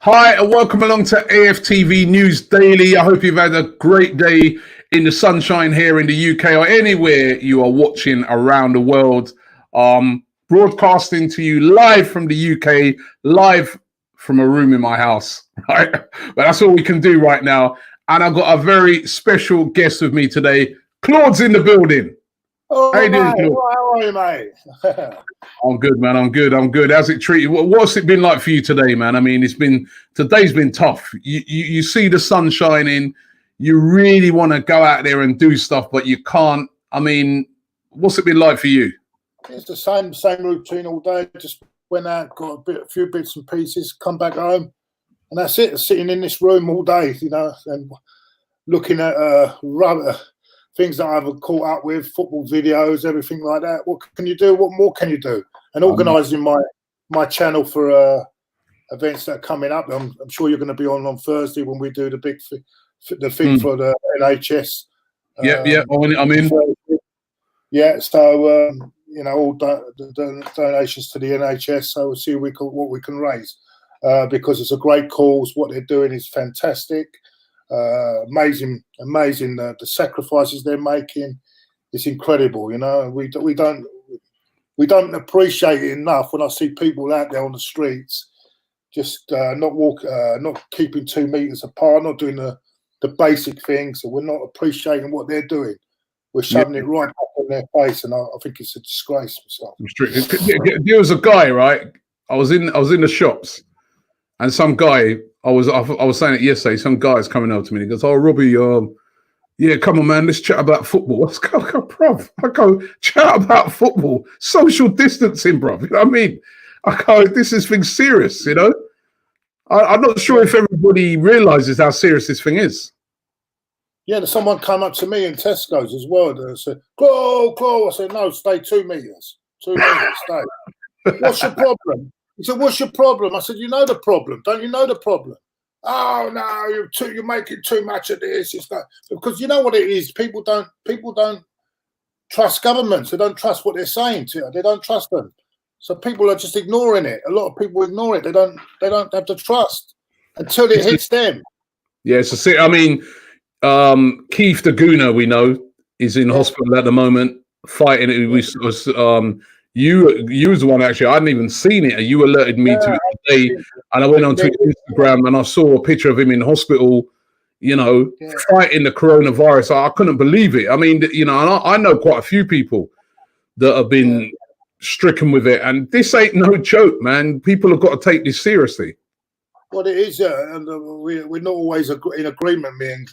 Hi, and welcome along to AFTV News Daily. I hope you've had a great day in the sunshine here in the UK or anywhere you are watching around the world. Broadcasting to you live from the UK, live from a room in my house, right? But that's all we can do right now. And I've got a very special guest with me today. Claude's in the building. Oh, how you doing, Claude? How are you, mate? I'm good, man. I'm good. How's it treated? What's it been like for you today, man? I mean, today's been tough. You see the sun shining. You really want to go out there and do stuff, but you can't. I mean, what's it been like for you? It's the same routine all day. Just went out, got a few bits and pieces, come back home, and that's it. Sitting in this room all day, and looking at things that I've caught up with, football videos, everything like that. What can you do? What more can you do? And organising my channel for events that are coming up. I'm sure you're going to be on Thursday when we do the big thing for the NHS. I'm in. Yeah, so all donations to the NHS. So we'll see what we can raise because it's a great cause. What they're doing is fantastic. Amazing. The sacrifices they're making, it's incredible. We don't appreciate it enough when I see people out there on the streets, just not keeping 2 meters apart, not doing the basic things. So we're not appreciating what they're doing. We're shoving it right back in their face, and I think it's a disgrace. There was a guy, right? I was in the shops, and some guy. I was saying it yesterday. Some guy's coming up to me. He goes, "Oh, Robbie, yeah, come on, man. Let's chat about football." I go, bruv. I go, chat about football. Social distancing, bruv. You know what I mean? I go, this is thing serious. I'm not sure if everybody realizes how serious this thing is. Yeah, someone come up to me in Tesco's as well. They said, "Claude." I said, "No, stay 2 meters. 2 meters, stay." "What's your problem?" He said, "What's your problem?" I said, "You know the problem. Don't you know the problem?" "Oh no, you're making too much of this." It's not, because you know what it is. People don't trust governments. They don't trust what they're saying to you. They don't trust them. So people are just ignoring it. A lot of people ignore it. They don't have the trust until it hits them. Yeah, I mean, Keith the Gooner, we know, is in hospital at the moment fighting it. You was the one, actually. I hadn't even seen it. You alerted me to it today, and I went onto Instagram and I saw a picture of him in hospital, fighting the coronavirus. I couldn't believe it. I mean, and I know quite a few people that have been stricken with it, and this ain't no joke, man. People have got to take this seriously. Well, it is, and we're not always in agreement, me and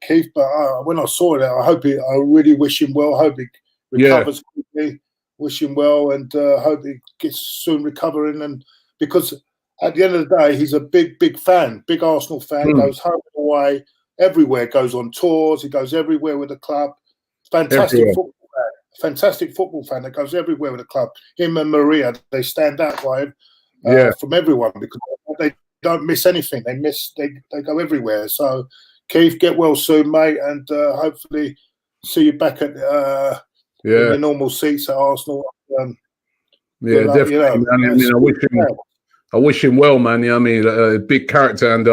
Keith. But when I saw it, I really wish him well. I hope he recovers quickly. Wish him well, and hope he gets soon recovering. And because at the end of the day, he's a big fan, big Arsenal fan. Goes home and away, everywhere. Goes on tours. He goes everywhere with the club. Fantastic football fan that goes everywhere with the club. Him and Maria, they stand out by him from everyone because they don't miss anything. They go everywhere. So, Keith, get well soon, mate, and hopefully see you back at in the normal seats at Arsenal. Definitely. I wish him well, man. You know what I mean? A big character, and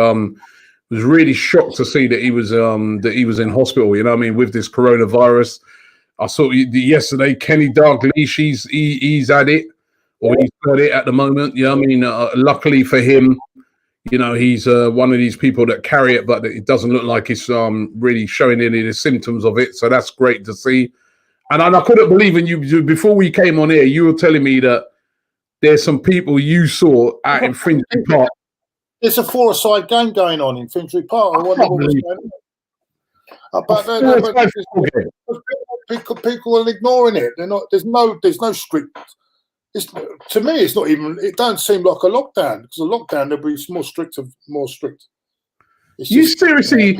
was really shocked to see that he was in hospital. You know what I mean? With this coronavirus, I saw yesterday Kenny Dalglish. He's at it, or he's got it at the moment. You know what I mean? Luckily for him, he's one of these people that carry it, but it doesn't look like it's really showing any of the symptoms of it. So that's great to see. And I couldn't believe in you before we came on here. You were telling me that there's some people you saw out in Finsbury Park. There's a four-a-side game going on in Finsbury Park. I wonder what was going on. But people are ignoring it. They're not. There's no strict. To me, it's not even. It don't seem like a lockdown because a lockdown there'll be more strict. Seriously?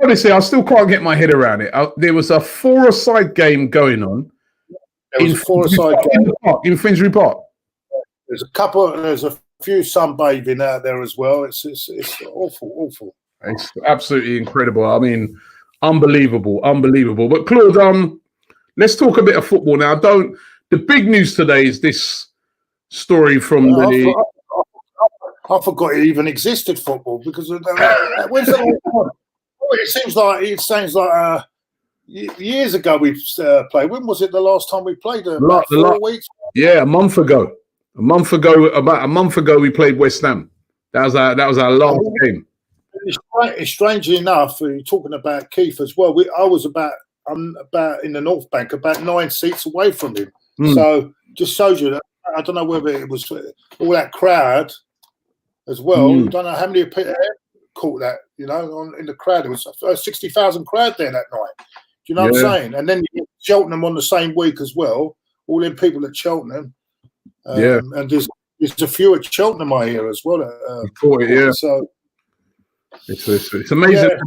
Honestly, I still can't get my head around it. There was a four-a-side game going on. In Finsbury Park. There's a few sunbathing out there as well. It's awful. It's absolutely incredible. I mean, unbelievable. But Claude, let's talk a bit of football now. The big news today is this story from I forgot it even existed, football, because when's the last time? It seems like years ago we played. When was it the last time we played? About 4 weeks? Yeah, a month ago. About a month ago, we played West Ham. That was our last game. It's strangely enough, you're talking about Keith as well. I'm about in the North Bank, about 9 seats away from him. So just shows you that. I don't know whether it was all that crowd as well. I don't know how many people caught that. In the crowd, it was 60,000 crowd there that night. Do you know what I'm saying? And then you get Cheltenham on the same week as well. All them people at Cheltenham. And there's a few at Cheltenham I hear as well. So it's amazing.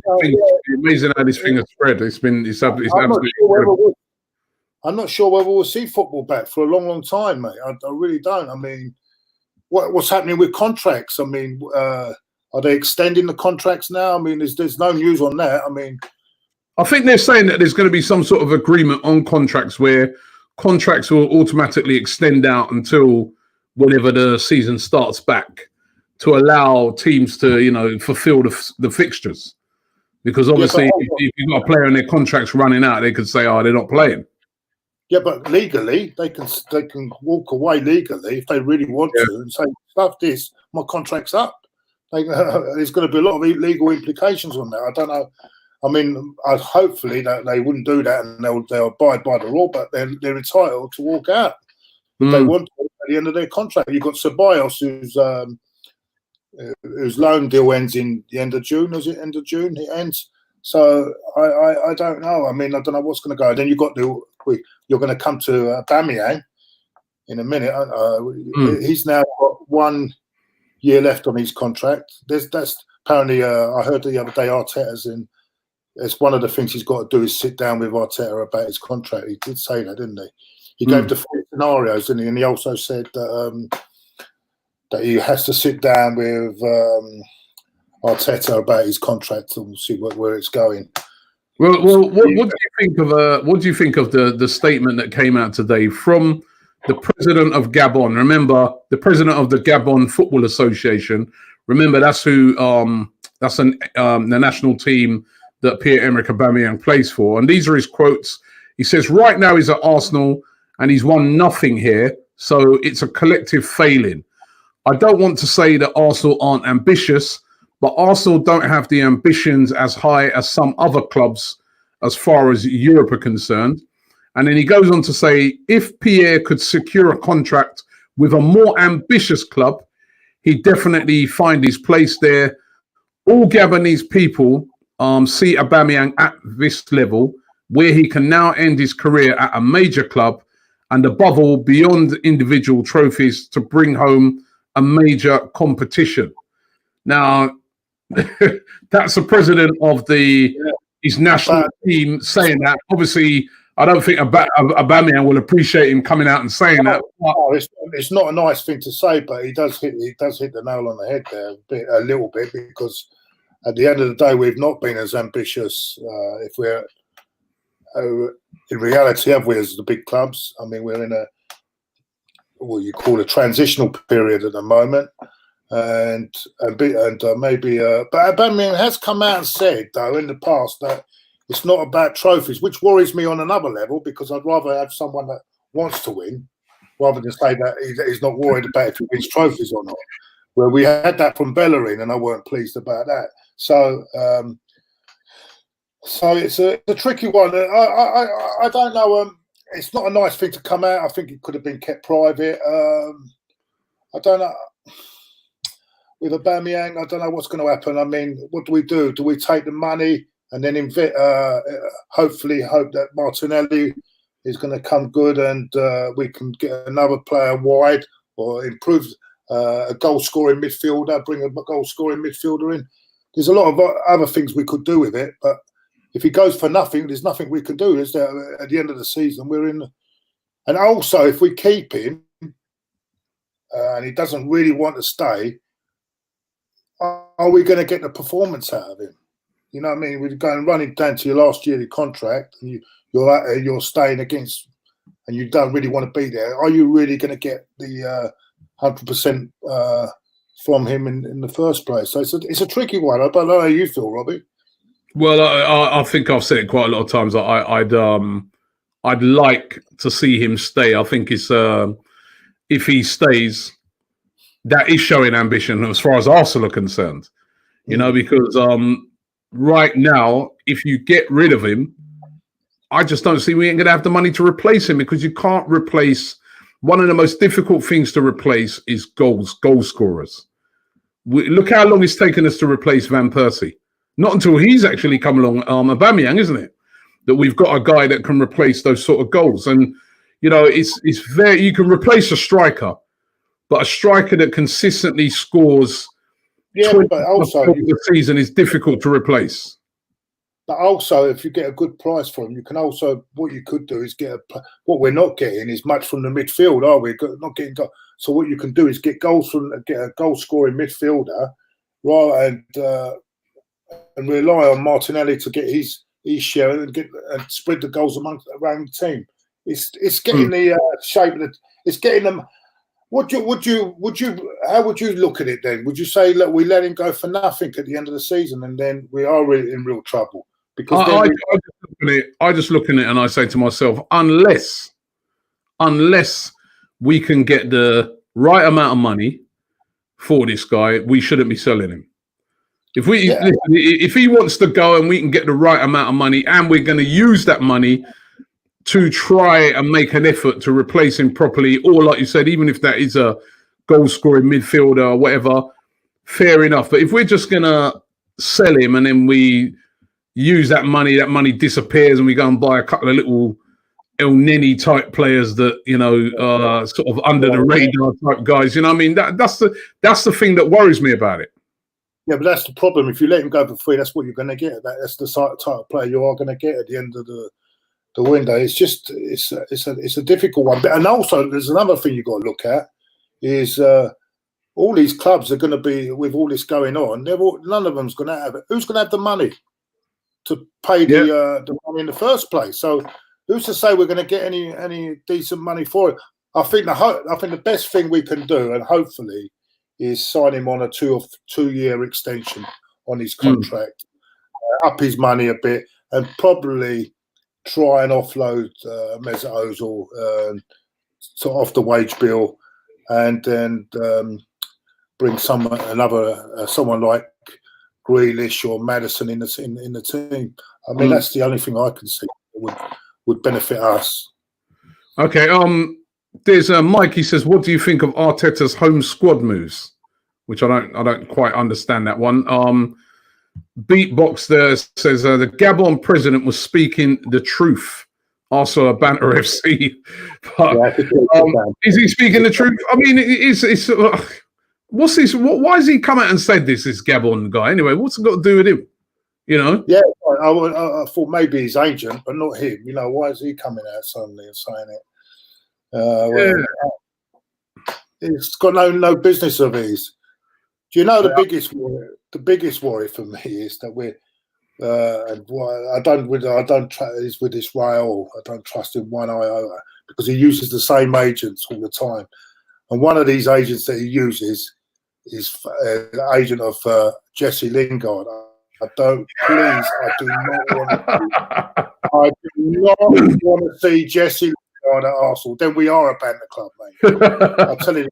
Amazing how this thing has spread. It's absolutely. I'm not sure whether we'll see football back for a long, long time, mate. I really don't. I mean, what's happening with contracts? I mean, are they extending the contracts now? I mean, there's no news on that. I mean, I think they're saying that there's going to be some sort of agreement on contracts where contracts will automatically extend out until whenever the season starts back, to allow teams to, fulfill the fixtures. Because obviously, if you've got a player and their contract's running out, they could say, "Oh, they're not playing." Yeah, but legally, they can walk away legally if they really want to and say, "Stuff this, my contract's up." There's going to be a lot of legal implications on that. I don't know. I mean, hopefully that they wouldn't do that and they'll abide by the law, but they're entitled to walk out if they want to at the end of their contract. You've got Ceballos, whose loan deal ends in the end of June. Is it end of June? It ends. So I don't know. I mean, I don't know what's going to go. Then you're going to come to Aubameyang in a minute. He's now got 1 year left on his contract. That's apparently. I heard the other day Arteta's in. It's one of the things he's got to do is sit down with Arteta about his contract. He did say that, didn't he? He gave the 4 scenarios, didn't he? And he also said that he has to sit down with Arteta about his contract and see where it's going. Well, what do you think of the statement that came out today from the president of Gabon? Remember, the president of the Gabon Football Association. Remember, that's who the national team that Pierre-Emerick Aubameyang plays for. And these are his quotes. He says, "Right now he's at Arsenal and he's won nothing here, so it's a collective failing. I don't want to say that Arsenal aren't ambitious, but Arsenal don't have the ambitions as high as some other clubs as far as Europe are concerned." And then he goes on to say, if Pierre could secure a contract with a more ambitious club, he'd definitely find his place there. All Gabonese people see Aubameyang at this level, where he can now end his career at a major club, and above all, beyond individual trophies, to bring home a major competition. Now, that's the president of his national team saying that. Obviously, I don't think Aubameyang will appreciate him coming out and saying that. No, it's not a nice thing to say, but he does hit the nail on the head there a little bit, because at the end of the day, we've not been as ambitious. If we're in reality, have we, as the big clubs? I mean, we're in what you call a transitional period at the moment, but Aubameyang has come out and said, though, in the past that it's not about trophies, which worries me on another level, because I'd rather have someone that wants to win rather than say that he's not worried about if he wins trophies or not. Where we had that from Bellerin, and I weren't pleased about that. So it's a tricky one. I don't know. It's not a nice thing to come out. I think it could have been kept private. I don't know. With Aubameyang, I don't know what's going to happen. I mean, what do we do? Do we take the money and then hopefully hope that Martinelli is going to come good and we can get another player wide, or improve a goal-scoring midfielder, bring a goal-scoring midfielder in? There's a lot of other things we could do with it, but if he goes for nothing, there's nothing we can do. Is there? At the end of the season, we're in. And also, if we keep him and he doesn't really want to stay, are we going to get the performance out of him? You know what I mean? We're going running down to your last yearly contract, and you're staying against, and you don't really want to be there. Are you really going to get the 100% from him in the first place. So it's a tricky one. I don't know how you feel, Robbie. Well, I think I've said it quite a lot of times. I'd like to see him stay. I think it's if he stays, that is showing ambition as far as Arsenal are concerned. You know, because right now, if you get rid of him, I just don't see we ain't going to have the money to replace him, because you can't replace. One of the most difficult things to replace is goal scorers. Look how long it's taken us to replace Van Persie. Not until he's actually come along, Aubameyang, isn't it? That we've got a guy that can replace those sort of goals. And, you know, it's very, you can replace a striker, but a striker that consistently scores but also the season is difficult to replace. But also, if you get a good price for him, you can also, what you could do is what we're not getting is much from the midfield, are we? Not getting goals. So what you can do is get a goal scoring midfielder, right, and rely on Martinelli to get his share and spread the goals around the team. It's getting the shape of it's getting them. How would you look at it then? Would you say, look, we let him go for nothing at the end of the season, and then we are really in real trouble? Because I just look at it and I say to myself, unless we can get the right amount of money for this guy, we shouldn't be selling him. If he wants to go and we can get the right amount of money, and we're going to use that money to try and make an effort to replace him properly, or like you said, even if that is a goal-scoring midfielder or whatever, fair enough. But if we're just going to sell him and then we use that money disappears and we go and buy a couple of little El Neni type players that, you know, sort of under the radar type guys, you know what I mean? That's the thing that worries me about it. Yeah, but that's the problem. If you let him go for free, that's what you're going to get. That's the type of player you are going to get at the end of the window. It's just it's a difficult one. And also, there's another thing you've got to look at is all these clubs are going to be, with all this going on, none of them's going to have it. Who's going to have the money to pay the money in the first place? So who's to say we're going to get any decent money for it? I think the best thing we can do, and hopefully, is sign him on a two-year extension on his contract, up his money a bit, and probably try and offload Mesut Ozil off the wage bill, and then bring someone like Grealish or Maddison in the team. I mean, that's the only thing I can see that would benefit us. Okay. There's Mike. He says, "What do you think of Arteta's home squad moves?" Which I don't quite understand that one. Beatbox there says the Gabon president was speaking the truth. Also a banter FC. But, is he speaking the truth? I mean, it's what's this? Why has he come out and said this Gabon guy? Anyway, what's it got to do with him? You know? Yeah, I thought maybe his agent, but not him. You know, why is he coming out suddenly and saying it? It's got no business of his. Do you know the biggest worry for me is that we're and why I don't trust with Israel. I don't trust him one iota, because he uses the same agents all the time, and one of these agents that he uses is the agent of Jesse Lingard. I do not want to see Jesse Lingard at Arsenal. Then we are a banter club, mate. I'll tell you.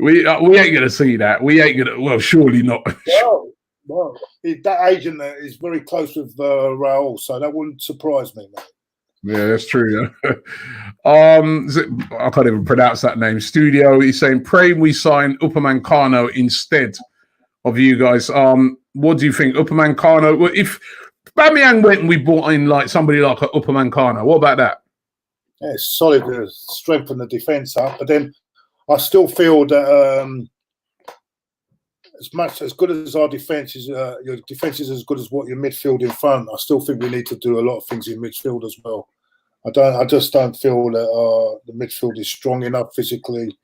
We ain't going to see that. We ain't going to. Well, surely not. Well, that agent is very close with Raul, so that wouldn't surprise me, mate. Yeah, that's true. I can't even pronounce that name. Studio. He's saying, "Pray we sign Upamecano instead of you guys." What do you think, Upamecano? Well, if Aubameyang went and we brought in like somebody like a Upamecano, what about that? Yeah, it's solid to strengthen the defence up, but then I still feel that as good as our defence is, your defence is as good as what your midfield in front. I still think we need to do a lot of things in midfield as well. I just don't feel that the midfield is strong enough physically.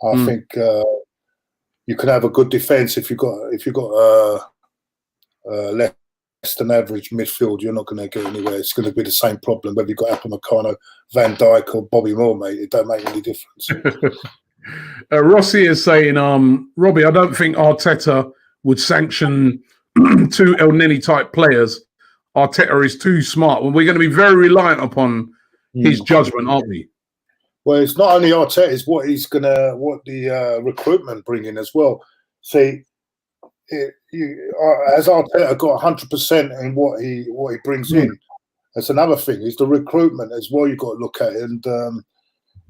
I think you can have a good defence if you've got less than average midfield. You're not going to get anywhere. It's going to be the same problem whether you've got Upamecano, Van Dijk, or Bobby Moore, mate. It don't make any difference. Rossi is saying, Robbie, I don't think Arteta would sanction 2 El Neni type players. Arteta is too smart. Well, we're going to be very reliant upon his judgment, aren't we? Well, it's not only Arteta; it's what the recruitment bring in as well. See, has Arteta got 100% in what he brings in? That's another thing. Is the recruitment as well? You've got to look at it. And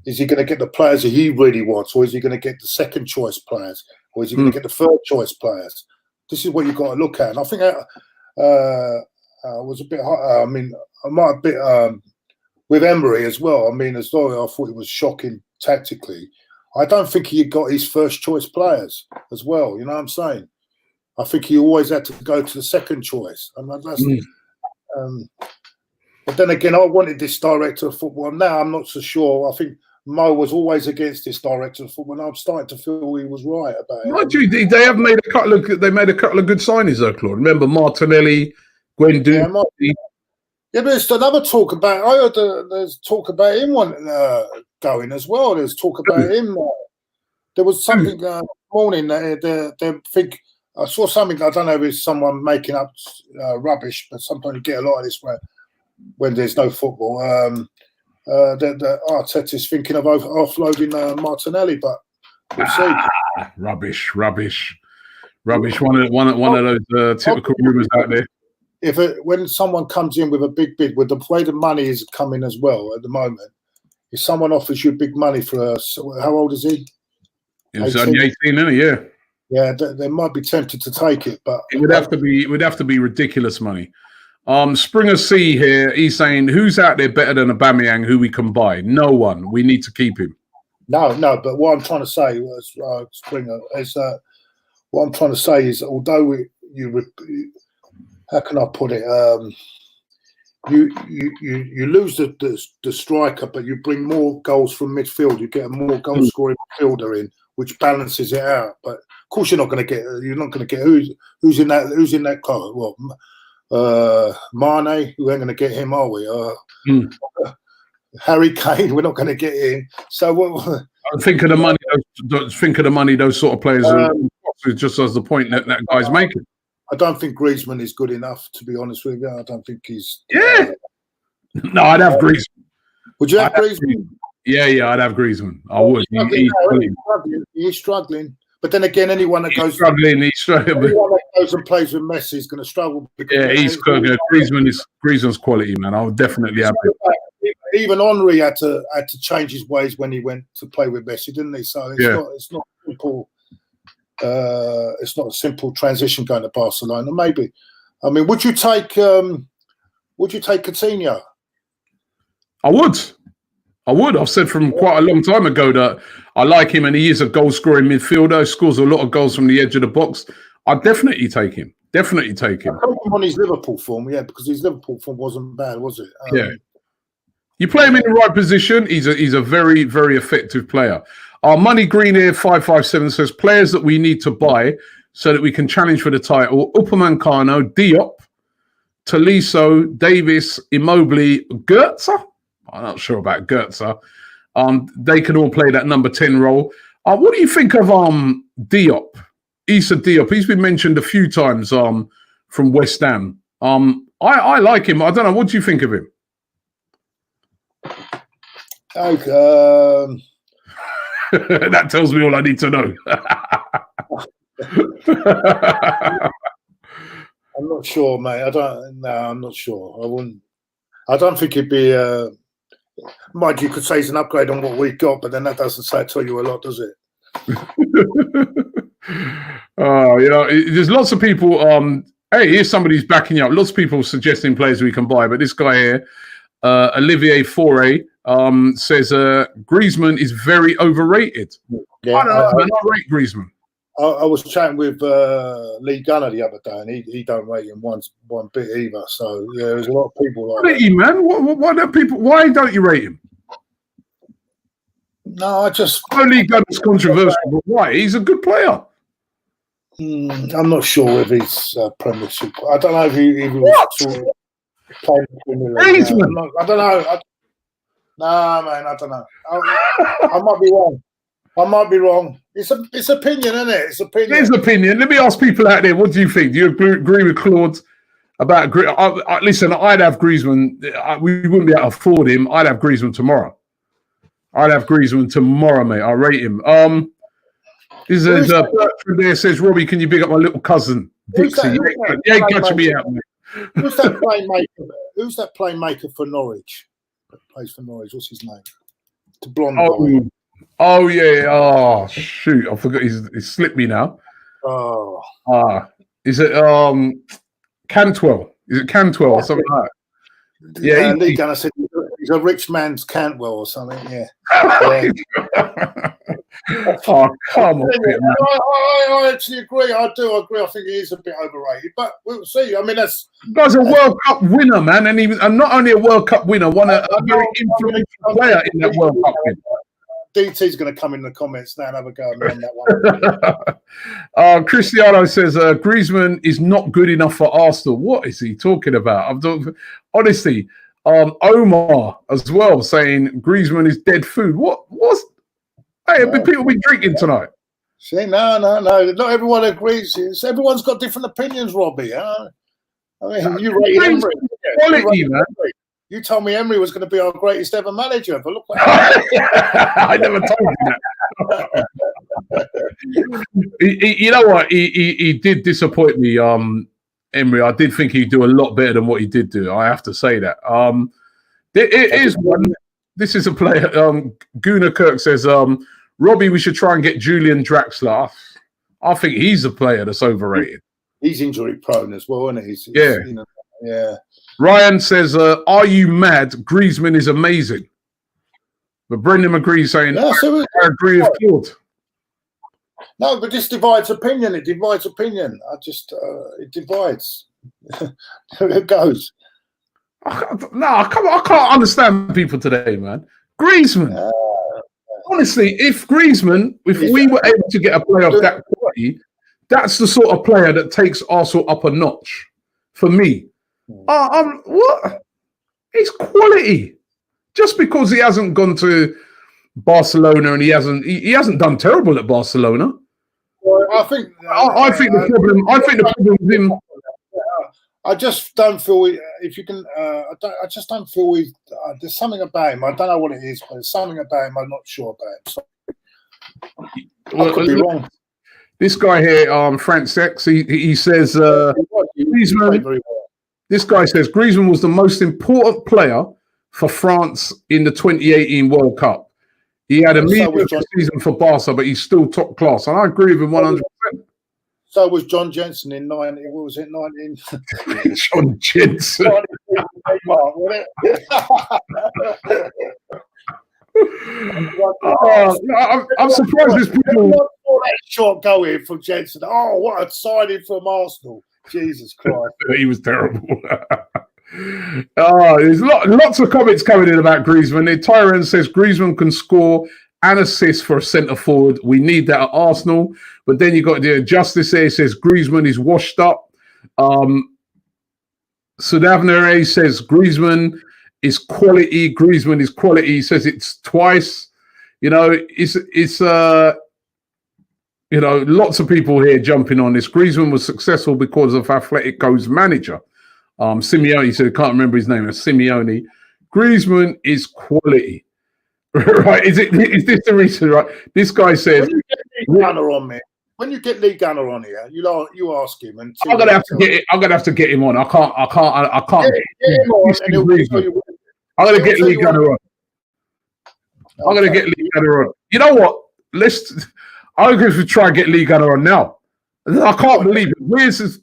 is he going to get the players that he really wants, or is he going to get the second choice players, or is he going to get the third choice players? This is what you've got to look at. And I think was a bit. I mean, I might have bit with Emery as well. I mean, as though I thought it was shocking tactically. I don't think he got his first choice players as well. You know what I'm saying? I think he always had to go to the second choice. And that's, but then again, I wanted this director of football. Now I'm not so sure. I think Mo was always against this director of football, and I'm starting to feel he was right about it. Mind you, they have made a couple of good signings though, Claude. Remember Martinelli, Guendouzi. Yeah, but there's another talk about. I heard there's talk about him going as well. There's talk about him. There was something this morning. They think I saw something. I don't know if it's someone making up rubbish, but sometimes you get a lot of this when there's no football. The Arteta is thinking of offloading Martinelli, but we'll see. Rubbish. One of those typical rumours out there. When someone comes in with a big bid, with the way the money is coming as well at the moment, if someone offers you big money for how old is he? He's only 18, isn't he? Yeah. Yeah, they might be tempted to take it, but it would have to be ridiculous money. Springer C here, he's saying, who's out there better than Aubameyang who we can buy? No one. We need to keep him. No, but what I'm trying to say was, Springer, is what I'm trying to say is, although how can I put it? You lose the striker, but you bring more goals from midfield. You get a more goal scoring midfielder in, which balances it out. But of course, you're not going to get who's in that car. Well, Mane, we ain't going to get him, are we? Harry Kane, we're not going to get him. So think of the money. Think of the money those sort of players are just as the point that guy's making. I don't think Griezmann is good enough, to be honest with you. I don't think he's. Yeah. No, I'd have Griezmann. Would you have Griezmann? Yeah, I'd have Griezmann. I would. He's struggling. But then again, anyone that goes struggling. Anyone that goes and plays with Messi is going to struggle. Yeah, he's good. Griezmann's quality, man. I would definitely have it. Even Henry had to change his ways when he went to play with Messi, didn't he? So it's not simple. It's not a simple transition going to Barcelona. Maybe. I mean, would you take Coutinho? I would. I've said from quite a long time ago that I like him, and he is a goal-scoring midfielder. He scores a lot of goals from the edge of the box. I'd definitely take him. I take him on his Liverpool form, yeah, because his Liverpool form wasn't bad, was it? Yeah. You play him in the right position. He's a very, very effective player. Our Money Green here 557 says players that we need to buy so that we can challenge for the title: Upamecano, Diop, Tolisso, Davis, Immobile, Goetze. I'm not sure about Goetze. They can all play that number 10 role. What do you think of Diop? Issa Diop. He's been mentioned a few times from West Ham. I like him. I don't know. What do you think of him? Okay. That tells me all I need to know. I'm not sure, mate. I'm not sure. I don't think he'd be. Mind you could say he's an upgrade on what we got, but then that doesn't tell you a lot, does it? There's lots of people. Hey, here's somebody who's backing you up. Lots of people suggesting players we can buy, but this guy here, Olivier Faure, says Griezmann is very overrated. Yeah, I don't know, man. I rate Griezmann. I was chatting with Lee Gunner the other day, and he don't rate him one bit either. So yeah, there's a lot of people like that. Man, why don't you rate him? No, I just Lee Gunner's controversial, but why? He's a good player. I'm not sure if he's Premiership. I don't know if he was playing Premier League. I don't know. Nah, man, I don't know. I might be wrong. I might be wrong. It's opinion, isn't it? It's opinion. It is opinion. Let me ask people out there. What do you think? Do you agree with Claude about? Listen, I'd have Griezmann. We wouldn't be able to afford him. I'd have Griezmann tomorrow. I'd have Griezmann tomorrow, mate. I rate him. This is Bertrand there says, Robbie, can you big up my little cousin Dixie? Yeah, catch me out, mate. Who's that playmaker? Who's that playmaker for Norwich? That plays for Norwich. What's his name? The blonde guy. Oh yeah. Oh shoot, I forgot. He's slipped me now. Oh. Is it Cantwell? Is it Cantwell or something like that? Yeah, Lee Gunner said he's a rich man's Cantwell or something. Yeah. Oh, come on, man. I actually agree. I do agree. I think he is a bit overrated, but we'll see. I mean, that's guy's a World Cup winner, man, and not only a World Cup winner, won a very influential player in that World Cup win. DT's going to come in the comments now and have a go at me on that one. Cristiano says Griezmann is not good enough for Arsenal. What is he talking about? Honestly, Omar as well saying Griezmann is dead food. What's hey, people been drinking tonight? See, no. Not everyone agrees. Everyone's got different opinions, Robbie. Huh? I mean, you rate Emery. Quality, man. You told me Emery was going to be our greatest ever manager, but look what I never told you that. You know what? He did disappoint me, Emery. I did think he'd do a lot better than what he did do. I have to say that. It is one. This is a player. Gunnar Kirk says, Robbie, we should try and get Julian Draxler. I think he's a player that's overrated. He's injury prone as well, isn't he? Yeah. Ryan says, are you mad? Griezmann is amazing. But Brendan McGree saying, I agree with Claude. No, but this divides opinion. It divides opinion. It divides. It goes. I can't understand people today, man. Griezmann. Honestly, if we were able to get a player of that quality, that's the sort of player that takes Arsenal up a notch. For me. What? It's quality. Just because he hasn't gone to Barcelona and he hasn't done terrible at Barcelona. Well, I think the problem with him. I just don't feel if you can. I just don't feel there's something about him. I don't know what it is, but there's something about him I'm not sure about. So I could be wrong. This guy here, Frank Sex, he says Griezmann. This guy says Griezmann was the most important player for France in the 2018 World Cup. He had a mediocre season for Barca, but he's still top class. And I agree with him 100%. So was John Jensen in 19. What was it? 19. John Jensen. I'm surprised there's people. That shot going from Jensen. Oh, what a signing from Arsenal. Jesus Christ. He was terrible. There's lots of comments coming in about Griezmann. Tyrone says Griezmann can score and assist for a centre forward. We need that at Arsenal. But then you got the Justice there says Griezmann is washed up. Sudavnare says Griezmann is quality. Griezmann is quality. He says it's twice. It's lots of people here jumping on this. Griezmann was successful because of Atletico's manager. Simeone said, I can't remember his name. It's Simeone. Griezmann is quality. Right? Is this the reason? Right? This guy says, when you get Lee Gunner on here, you ask him. And I'm gonna have to get him on. I can't. Get him on, and I'm gonna get Lee Gunner on. I'm gonna get Lee Gunner on. You know what? I'm going to try and get Lee Gunner on now. I can't believe it. Where's this,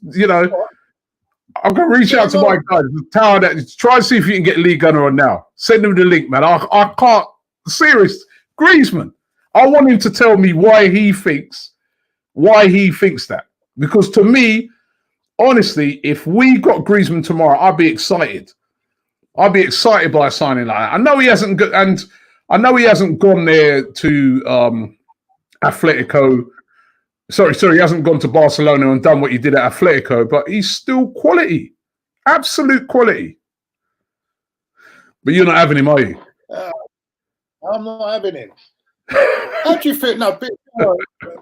I'm going to reach out to my guys. Tell that. Try and see if you can get Lee Gunner on now. Send him the link, man. I can't. Serious. Griezmann. I want him to tell me why he thinks that. Because to me, honestly, if we got Griezmann tomorrow, I'd be excited. I'd be excited by a signing like that. I know he hasn't gone there to Atletico. Sorry, he hasn't gone to Barcelona and done what he did at Atletico, but he's still quality. Absolute quality. But you're not having him, are you? I'm not having him. How do you think? No,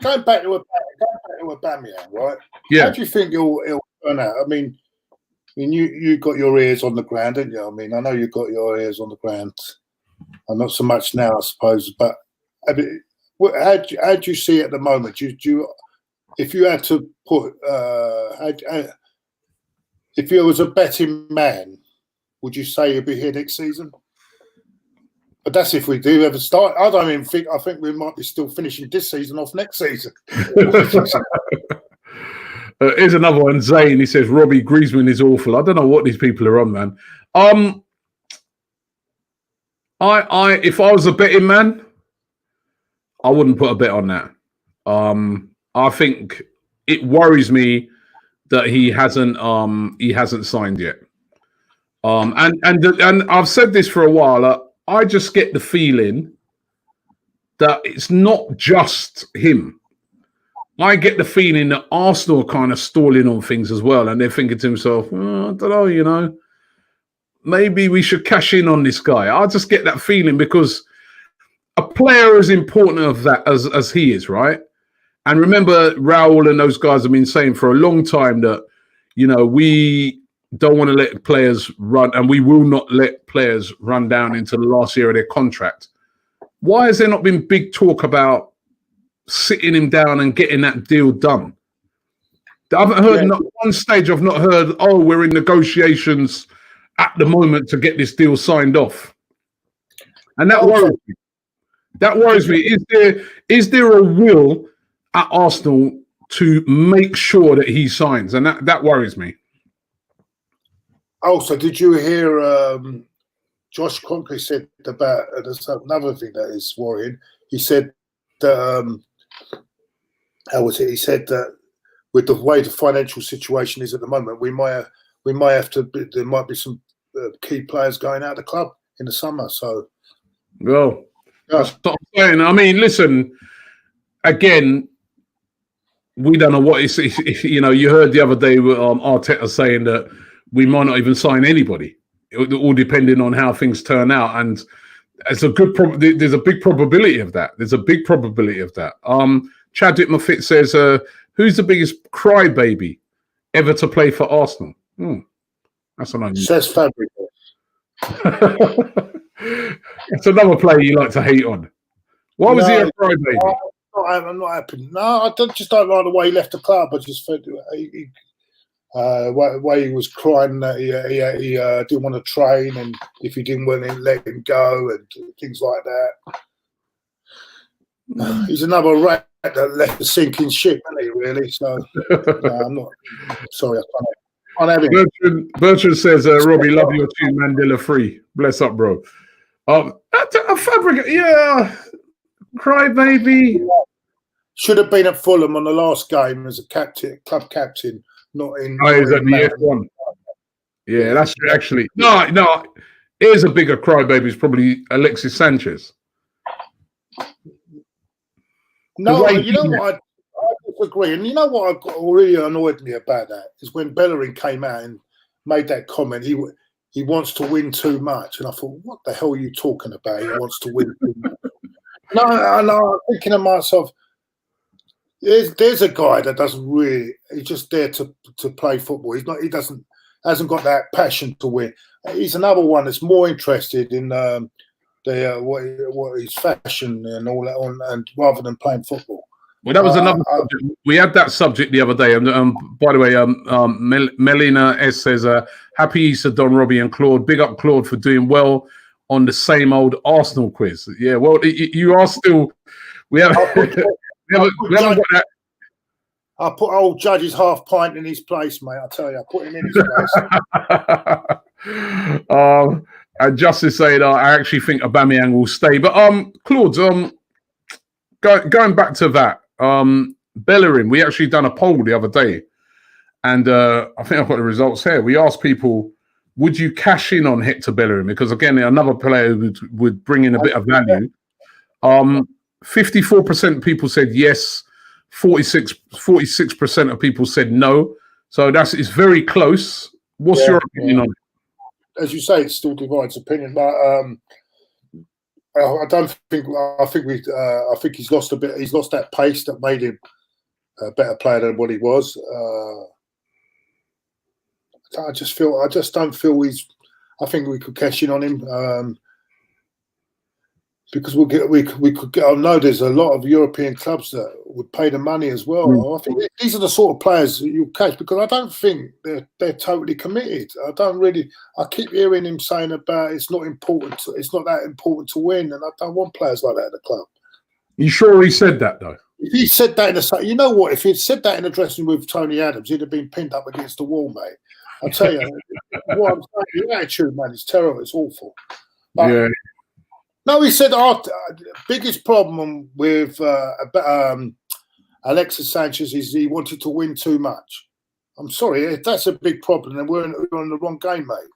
going back to Aubameyang, right? Yeah. How do you think he'll turn out? I mean, you got your ears on the ground, didn't you? I mean, I know you got your ears on the ground, and not so much now, I suppose. But I mean, how do you see it at the moment? Do you if you had to put, if you was a betting man, would you say he'll be here next season? But that's if we do ever start. I don't even think. I think we might be still finishing this season off next season. Here's another one. Zane, he says Robbie Griezmann is awful. I don't know what these people are on, man. If I was a betting man, I wouldn't put a bet on that. I think it worries me that he hasn't signed yet. And I've said this for a while. I just get the feeling that it's not just him. I get the feeling that Arsenal are kind of stalling on things as well, and they're thinking to themselves, oh, I don't know, maybe we should cash in on this guy. I just get that feeling because a player as important of that as he is, right? And remember, Raul and those guys have been saying for a long time that, we don't want to let players run, and we will not let players run down into the last year of their contract. Why has there not been big talk about sitting him down and getting that deal done? I haven't heard, not one stage I've not heard, oh, we're in negotiations at the moment to get this deal signed off. And that worries me. That worries me. Is there a will at Arsenal to make sure that he signs? And that worries me. Also, did you hear Josh Kroenke said about there's another thing that is worrying. He said that how was it? He said that with the way the financial situation is at the moment, we might have to. There might be some key players going out of the club in the summer. So, well, that's what I'm saying. I mean, listen, again, we don't know what it's. You heard the other day with Arteta saying that we might not even sign anybody, all depending on how things turn out. And it's a good. There's a big probability of that. Chadwick Moffitt says, "Who's the biggest crybaby ever to play for Arsenal?" That's an says Fabric. It's another player you like to hate on. Why was he a crybaby? I'm not happy. No, I just don't like the way he left the club. I just felt way he was crying that he didn't want to train, and if he didn't want to let him go and things like that. He's another rat that left the sinking ship, isn't he? Really? So I'm not sorry. I can't have him. Bertrand says, "Robbie, love your tune, Mandela free. Bless up, bro." Fabric, yeah, cry baby. Should have been at Fulham on the last game as a captain, club captain. Not in. Oh, is that the F1? Yeah, that's actually no. Here's a bigger crybaby. Is probably Alexis Sanchez. No, you know what? I disagree. And you know what really annoyed me about that is when Bellerin came out and made that comment. He wants to win too much, and I thought, what the hell are you talking about? He wants to win too much. No, I'm thinking to myself. There's a guy that doesn't really. He's just there to play football. He's not. He hasn't got that passion to win. He's another one that's more interested in what is fashion and all that, and rather than playing football. Well, that was another subject. We had that subject the other day. By the way, Melina S says, "Happy Easter, Don, Robbie, and Claude. Big up Claude for doing well on the same old Arsenal quiz." Yeah, well, you are still. We have. We haven't got that. I put old Judge's half pint in his place, mate. I tell you, I put him in his place. And Justice said, I actually think Aubameyang will stay. But Claude, going back to that, Bellerin, we actually done a poll the other day, and I think I've got the results here. We asked people, would you cash in on Hector Bellerin? Because again, another player would bring in a bit of value. 54% of people said yes, 46% of people said no. So it's very close. What's your opinion on it? As you say, it still divides opinion. But I don't think. I think he's lost a bit. He's lost that pace that made him a better player than what he was. I just don't feel he's. I think we could cash in on him because we could get. I know there's a lot of European clubs that would pay the money as well. I think these are the sort of players that you catch, because I don't think they're totally committed. I keep hearing him saying about it's not important. It's not that important to win, and I don't want players like that at the club. You sure he said that though? If he said that you know what? If he'd said that in a dressing room with Tony Adams, he'd have been pinned up against the wall, mate. I tell you, what I'm saying, the attitude, man, is terrible. It's awful. But, yeah. No, he said our biggest problem with Alexis Sanchez is he wanted to win too much. I'm sorry, if that's a big problem, then we're on the wrong game, mate.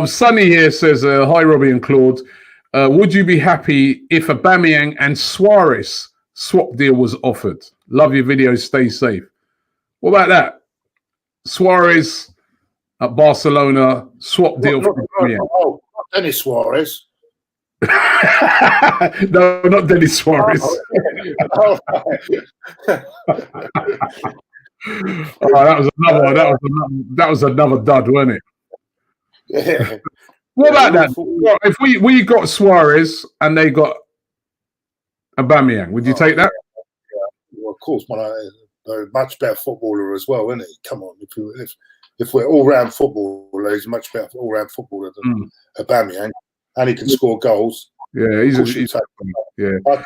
Sonny here says, hi, Robbie and Claude. Would you be happy if Aubameyang and Suarez swap deal was offered? Love your videos. Stay safe. What about that? Suarez at Barcelona, swap deal for Aubameyang. Dennis Suarez. No, not Dennis Suarez. Oh, that was another one. That was another dud, wasn't it? Yeah. What about that? If we got Suarez and they got Aubameyang, would you take that? Yeah. Well, of course, a much better footballer as well, isn't he? Come on, if we're all-round footballer, he's a much better all-round footballer than Aubameyang, and he can score goals. Yeah, I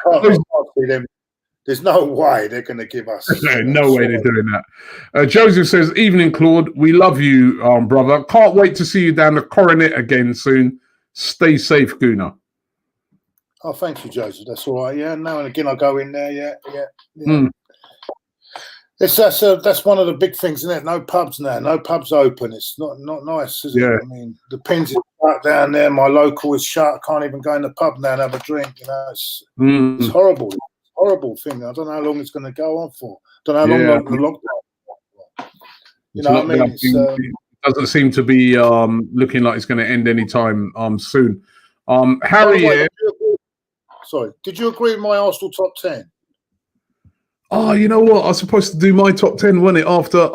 can't see them. There's no way they're going to give us. No way they're doing that. Joseph says, "Evening, Claude. We love you, brother. Can't wait to see you down the Coronet again soon. Stay safe, Guna." Oh, thank you, Joseph. That's all right. Yeah, now and again I go in there. Yeah. That's one of the big things, isn't it? No pubs now. No pubs open. It's not nice, is it? I mean, the Pins is shut down there. My local is shut. I can't even go in the pub now and have a drink. You know, it's horrible. It's a horrible thing. I don't know how long it's going to go on for. I don't know how long the lockdown. You know what I mean? It doesn't seem to be looking like it's going to end anytime soon. Harry, did you agree with my Arsenal top 10? Oh, you know what? I was supposed to do my top 10, wasn't it? After,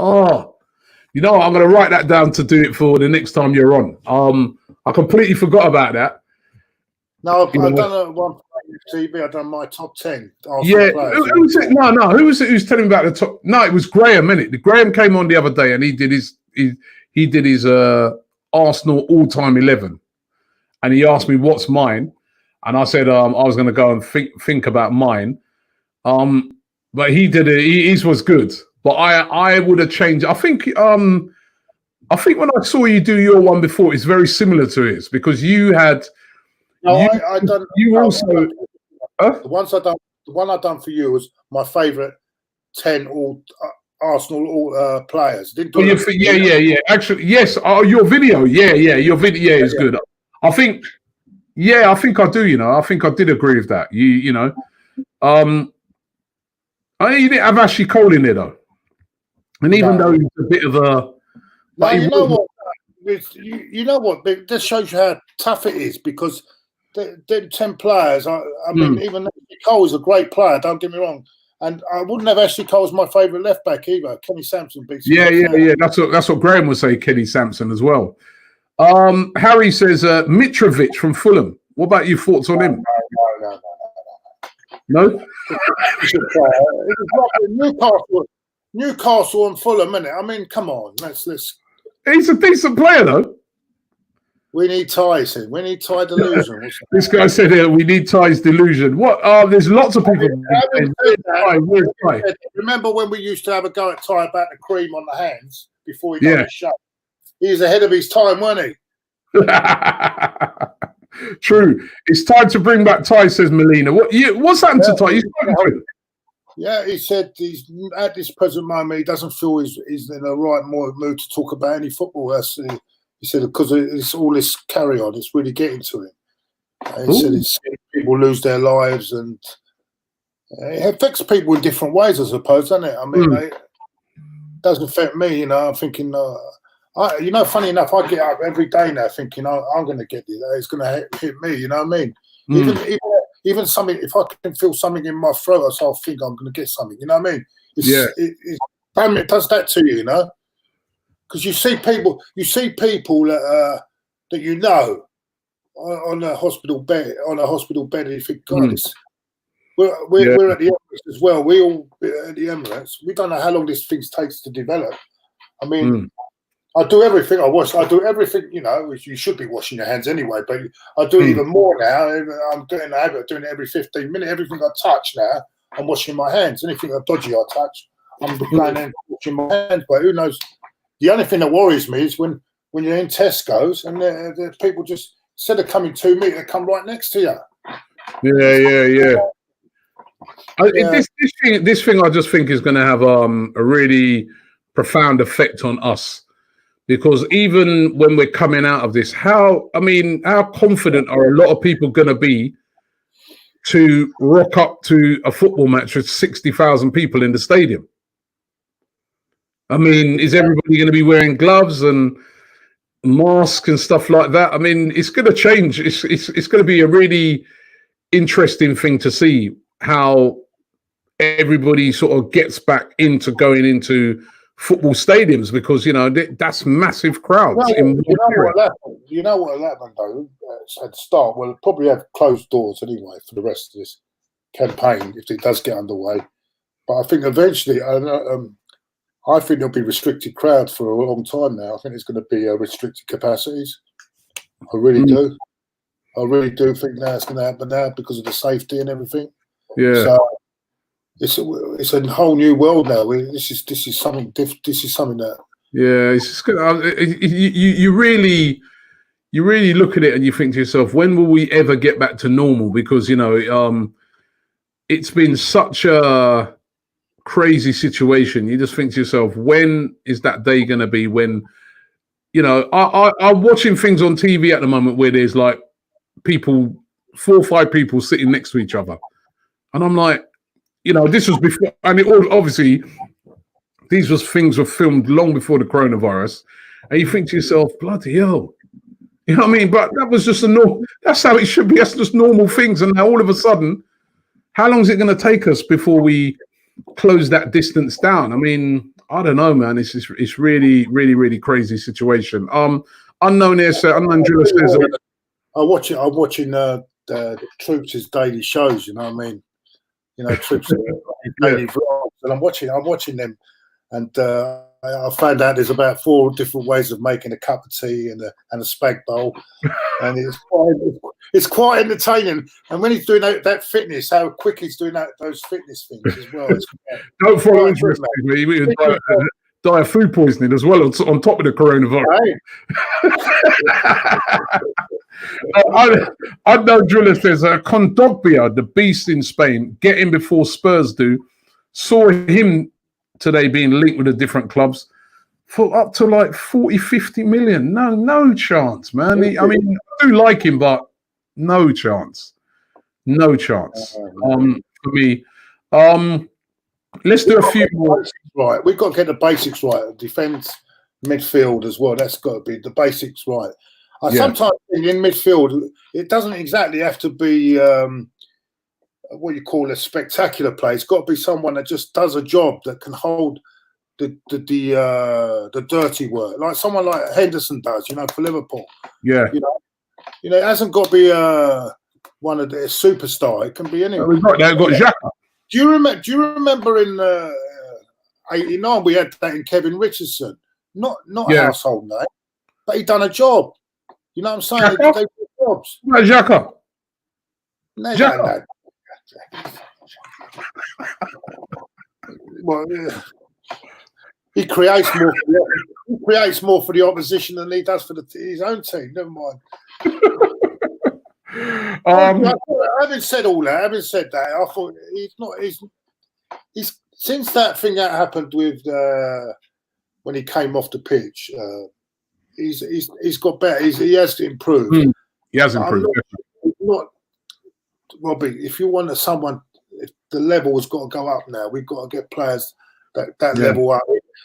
you know what? I'm going to write that down to do it for the next time you're on. I completely forgot about that. No, I've done one for AFTV. I've done my top 10. Yeah. Who was it? No. Who was it who's telling me about the top? No, it was Graham, innit? Graham came on the other day and he did his Arsenal all-time 11. And he asked me what's mine. And I said I was going to go and think about mine. But he did it. His was good, but I would have changed. I think when I saw you do your one before, it's very similar to his because you had. No, I done. You also. The one I done for you was my favourite 10 Arsenal players. Yeah. Actually, yes. Your video, your video is good. I think I do. You know, I think I did agree with that. You know. You didn't have Ashley Cole in there though, and even though he's a bit of a, no, you know what? You know what? It just shows you how tough it is because them 10 players. I mean, even Ashley Cole is a great player. Don't get me wrong, and I wouldn't have Ashley Cole as my favourite left back either. Kenny Sampson beats. Yeah. That's what Graham would say. Kenny Sampson as well. Harry says Mitrovic from Fulham. What about your thoughts on him? No. Newcastle and Fulham, innit? I mean, come on, let's. He's a decent player, though. We need ties. We need tie delusion. This guy said we need ties delusion. What? There's lots of people. Remember when we used to have a go at Ty about the cream on the hands before he got his shot? He was ahead of his time, wasn't he? True. It's time to bring back Ty, says Melina. What's happened to Ty? Yeah, he said he's at this present moment he doesn't feel he's in the right mood to talk about any football. He said because it's all this carry on, it's really getting to him. He said it's people lose their lives and it affects people in different ways, I suppose, doesn't it? I mean, it doesn't affect me. You know, I'm thinking You know, funny enough, I get up every day now thinking I'm going to get it. It's going to hit me. You know what I mean? Even something, if I can feel something in my throat, I'll think I'm going to get something. You know what I mean? It does that to you, you know? Because you see people that you know on a hospital bed, and you think, God, we're at the Emirates as well. We all at the Emirates. We don't know how long this thing takes to develop. I mean, I do everything. I do everything. You know, you should be washing your hands anyway, but I do it even more now. I'm doing the habit of doing it every 15 minutes. Everything I touch now, I'm washing my hands. Anything dodgy I touch, I'm going and washing my hands. But who knows? The only thing that worries me is when you're in Tesco's and the people just, instead of coming to me, they come right next to you. Yeah. This thing I just think is going to have a really profound effect on us, because even when we're coming out of this, how confident are a lot of people going to be to rock up to a football match with 60,000 people in the stadium? I mean, is everybody going to be wearing gloves and masks and stuff like that? I mean, it's going to change. It's going to be a really interesting thing to see how everybody sort of gets back into going into football stadiums, because, you know, that's massive crowds. You know what will happen, though, at the start? We'll probably have closed doors anyway for the rest of this campaign if it does get underway. But I think eventually, I think there'll be restricted crowds for a long time now. I think there's going to be restricted capacities. I really do. I really do think that's going to happen now because of the safety and everything. Yeah. So it's a whole new world now. This is something different. This is something that. Yeah, it's just good. You really look at it and you think to yourself, when will we ever get back to normal? Because, you know, it's been such a crazy situation. You just think to yourself, when is that day going to be when, you know, I'm watching things on TV at the moment where there's like people, 4 or 5 people sitting next to each other. And I'm like, you know, this was before, and obviously these things were filmed long before the coronavirus. And you think to yourself, bloody hell. You know what I mean? But that was just that's how it should be. That's just normal things. And now all of a sudden, how long is it going to take us before we close that distance down? I mean, I don't know, man. It's really, really, really crazy situation. Unknown driller says, I'm watching the Troops' daily shows. You know what I mean? You know, Troops' daily vlogs, and I'm watching them, and I found out there's about 4 different ways of making a cup of tea and a spag bowl, and it's quite entertaining. And when he's doing that fitness, how quick he's doing those fitness things as well. Don't follow him. He die of food poisoning as well on top of the coronavirus. I know Driller says Kondogbia, the beast in Spain, get him before Spurs do. Saw him today being linked with the different clubs for up to like 40, 50 million. No chance, man. I mean, I do like him, but no chance. No chance. For me. Let's do a few more. Right. We've got to get the basics right. Defence, midfield as well. That's got to be the basics right. Sometimes in midfield, it doesn't exactly have to be what you call a spectacular play. It's got to be someone that just does a job that can hold the dirty work, like someone like Henderson does, you know, for Liverpool. Yeah. You know, it hasn't got to be one of the superstar. It can be anyone. We've got Xhaka. Do you remember in '89 we had that in Kevin Richardson? Not a household name, but he done a job. You know what I'm saying? They did jobs. No, Xhaka. No. Well, yeah. He creates more for the opposition than he does for his own team. Never mind. Having said all that, I thought he's since that thing that happened with when he came off the pitch, he's got better. He has improved. He has improved. Robbie, if you want someone, if the level has got to go up now. We've got to get players that level up.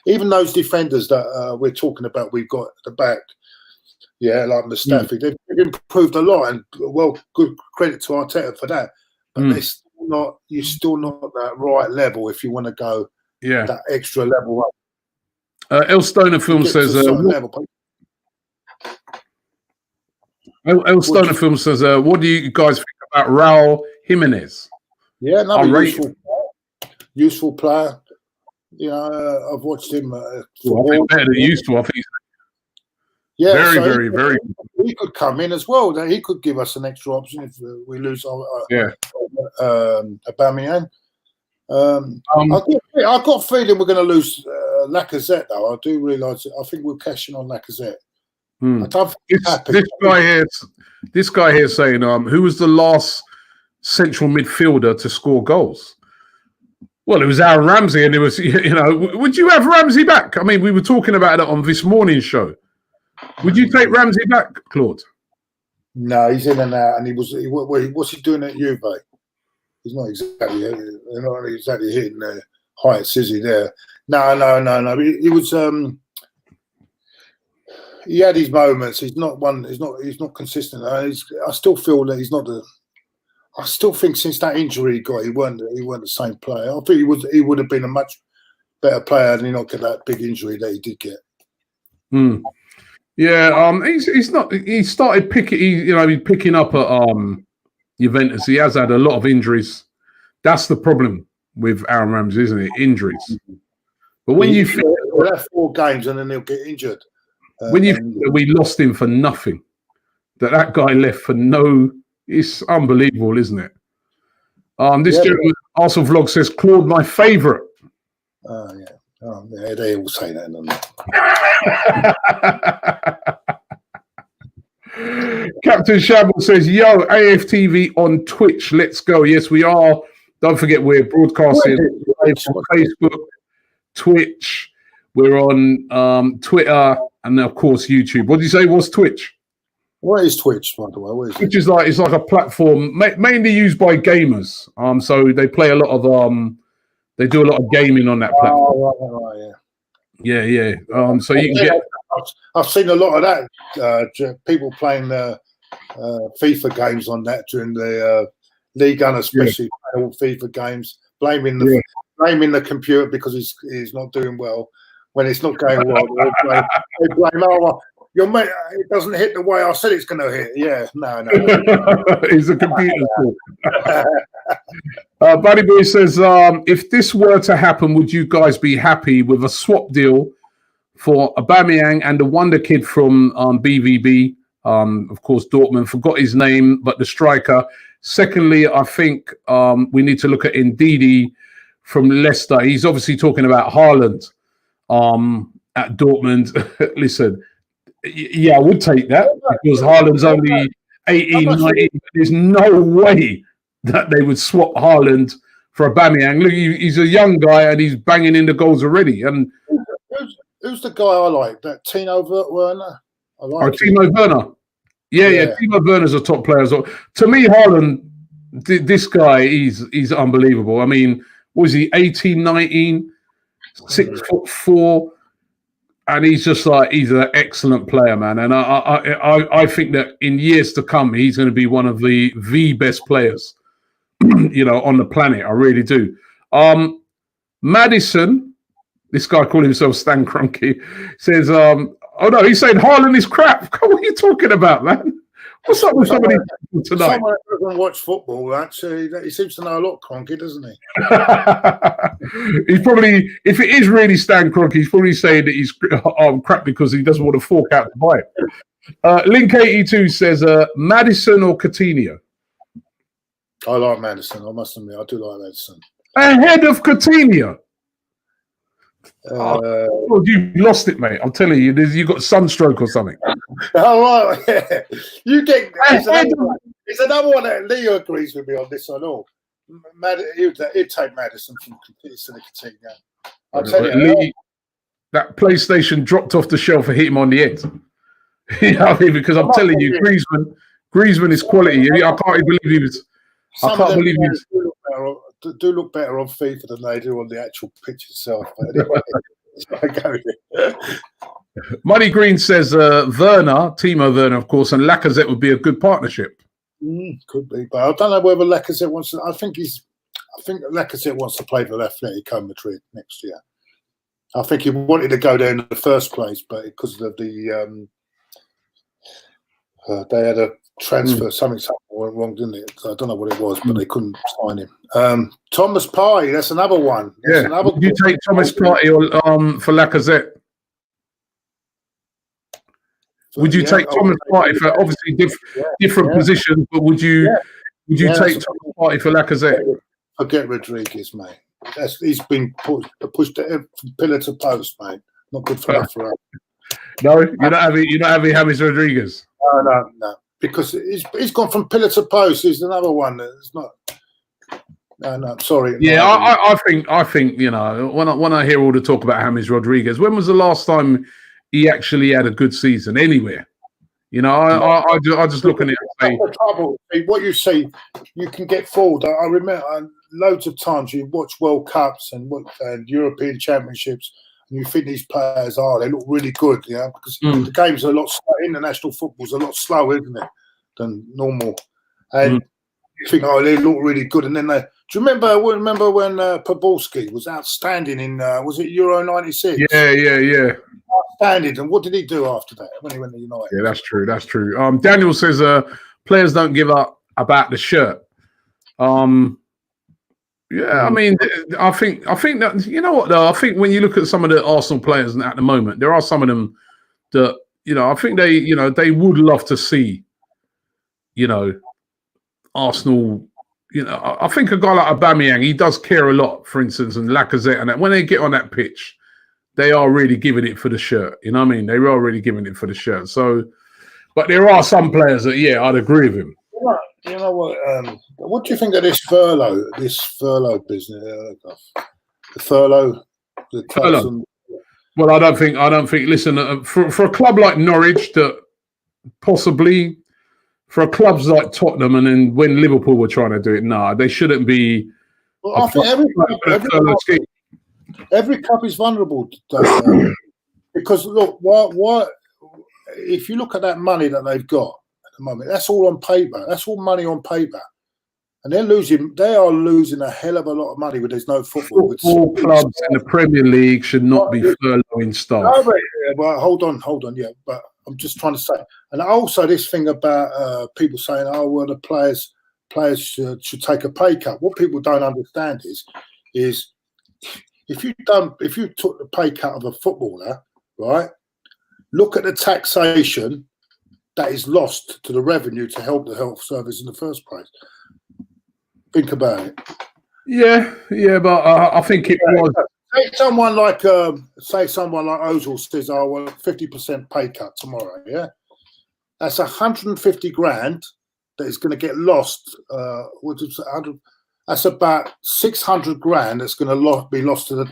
even those defenders that we're talking about, we've got at the back. Yeah, like Mustafi, they've improved a lot, and well, good credit to Arteta for that. But they're still not. You're still not at that right level if you want to go that extra level up. El Stoner Film says. El Stoner Film says, "What do you guys think about Raul Jimenez?" Yeah, another useful player. You know, I've watched him. I think better than useful. I think. Yeah, very. He could come in as well. He could give us an extra option if we lose Aubameyang. I've got a feeling we're going to lose Lacazette, though. I do realise it. I think we're cashing on Lacazette. I don't think this guy here saying, who was the last central midfielder to score goals? Well, it was Aaron Ramsey, and it was, you know, would you have Ramsey back? I mean, we were talking about it on this morning's show. Would you take Ramsey back, Claude? No, he's in and out, and what's he doing at Juve? He's not exactly hitting the heights, is he? There, no. He was. He had his moments. He's not consistent. I still feel that he's not the. I still think since that injury he got, he weren't the same player. I think he would have been a much better player had he not get that big injury that he did get. Yeah, he's not. He started picking up at Juventus. He has had a lot of injuries. That's the problem with Aaron Ramsey, isn't it? Injuries. But when he'll have 4 games and then he'll get injured. When we lost him for nothing, that guy left for no. It's unbelievable, isn't it? This gentleman, Arsenal Vlog says, Claude, my favourite. Oh, yeah. Oh, yeah, they all say that, don't they? Captain Shambles says, yo, AFTV on Twitch. Let's go. Yes, we are. Don't forget, we're broadcasting on Facebook, Twitch. We're on Twitter and, of course, YouTube. What did you say was Twitch? What is Twitch, by the way? What is Twitch is like, it's like a platform mainly used by gamers. So they play a lot of they do a lot of gaming on that platform. Oh, right, yeah. Yeah. So you can get. I've seen a lot of that. People playing FIFA games on that during the league, and especially all FIFA games, blaming the computer because he's not doing well. When it's not going well, they blame your mate, it doesn't hit the way I said it's going to hit. Yeah, no. It's a computer's fault. Buddy Boy says, if this were to happen, would you guys be happy with a swap deal for Aubameyang and the wonder kid from BVB? Of course, Dortmund, forgot his name, but the striker. Secondly, I think we need to look at Ndidi from Leicester. He's obviously talking about Haaland at Dortmund. Listen, yeah, I would take that because Haaland's only 18, 19. There's no way that they would swap Haaland for Aubameyang. Look, he's a young guy and he's banging in the goals already. And who's the guy I like? That Timo Werner? Timo Werner. Yeah. Timo Werner's a top player as well. To me, Haaland, this guy, he's unbelievable. I mean, what was he, 18, 19, 6'4", and he's just like, he's an excellent player, man. And I think that in years to come, he's going to be one of the best players, on the planet. I really do. Madison, this guy called himself Stan Kroenke, says, oh no, he's saying Haaland is crap. What are you talking about, man? What's up with somebody tonight? Someone that doesn't watch football, actually, he seems to know a lot, Kroenke, doesn't he? He's probably, if it is really Stan Kroenke, he's probably saying that he's crap because he doesn't want to fork out to buy it. Link82 says, Madison or Coutinho? I like Madison, I must admit. I do like Madison. Ahead of Coutinho? You lost it, mate. I'm telling you, you got sunstroke or something. All right, yeah. You get. It's another one that Leo agrees with me on this. I know. He'd take Madison from Coutinho. I'll tell you. That PlayStation dropped off the shelf and hit him on the head. You know what I mean? Because I'm telling you, Griezmann is quality. I can't believe he was. I can't believe he was. Do look better on FIFA than they do on the actual pitch itself. But anyway. Money Green says Werner, Timo Werner, of course, and Lacazette would be a good partnership. Could be, but I don't know whether Lacazette wants to. I think Lacazette wants to play for Atletico Madrid next year. I think he wanted to go there in the first place, but because of the they had a transfer, something went wrong, didn't it? I don't know what it was, but they couldn't sign him. Thomas Partey, that's another one. Would you take Thomas Partey for Lacazette? Would you take Thomas Partey for obviously different positions, but would you take Thomas Partey for Lacazette? Forget Rodriguez, mate. He's been pushed from pillar to post, mate. Not good for us. No, you're not having James Rodriguez. No. Because he's gone from pillar to post. He's another one. It's not. No, sorry. Yeah, I think when I hear all the talk about James Rodriguez, when was the last time he actually had a good season anywhere? I just look at it and say, trouble. What you see, you can get fooled. I remember loads of times you watch World Cups and European Championships, and you think these players they look really good, because the games are a lot slow. International football's a lot slower, isn't it, than normal? And you think, they look really good, and then do you remember when Podolski was outstanding in was it Euro '96? Yeah. Outstanding, and what did he do after that when he went to United? Yeah, that's true. Daniel says players don't give up about the shirt. Yeah, I mean, I think that, you know what though, I think when you look at some of the Arsenal players at the moment, there are some of them that, I think they would love to see, Arsenal, I think a guy like Aubameyang, he does care a lot, for instance, and Lacazette, and that when they get on that pitch, they are really giving it for the shirt. You know what I mean? They are really giving it for the shirt. So, but there are some players that, I'd agree with him. You know what do you think of this furlough business? The furlough. Well, I don't think. Listen, for a club like Norwich, that possibly for clubs like Tottenham, and then when Liverpool were trying to do it, they shouldn't be. Well, I think every club is vulnerable because look, what if you look at that money that they've got at the moment? That's all on paper. That's all money on paper. And they are losing a hell of a lot of money when there's no football. All clubs in the Premier League should not be furloughing staff. No, but hold on, but I'm just trying to say, and also this thing about people saying, the players should take a pay cut. What people don't understand is if you took the pay cut of a footballer, right? Look at the taxation that is lost to the revenue to help the health service in the first place. Think about it. Yeah, but I think it was. Say someone like Ozil says, 50% pay cut tomorrow. Yeah, that's 150 grand that is going to get lost. That's about 600 grand that's going to be lost to the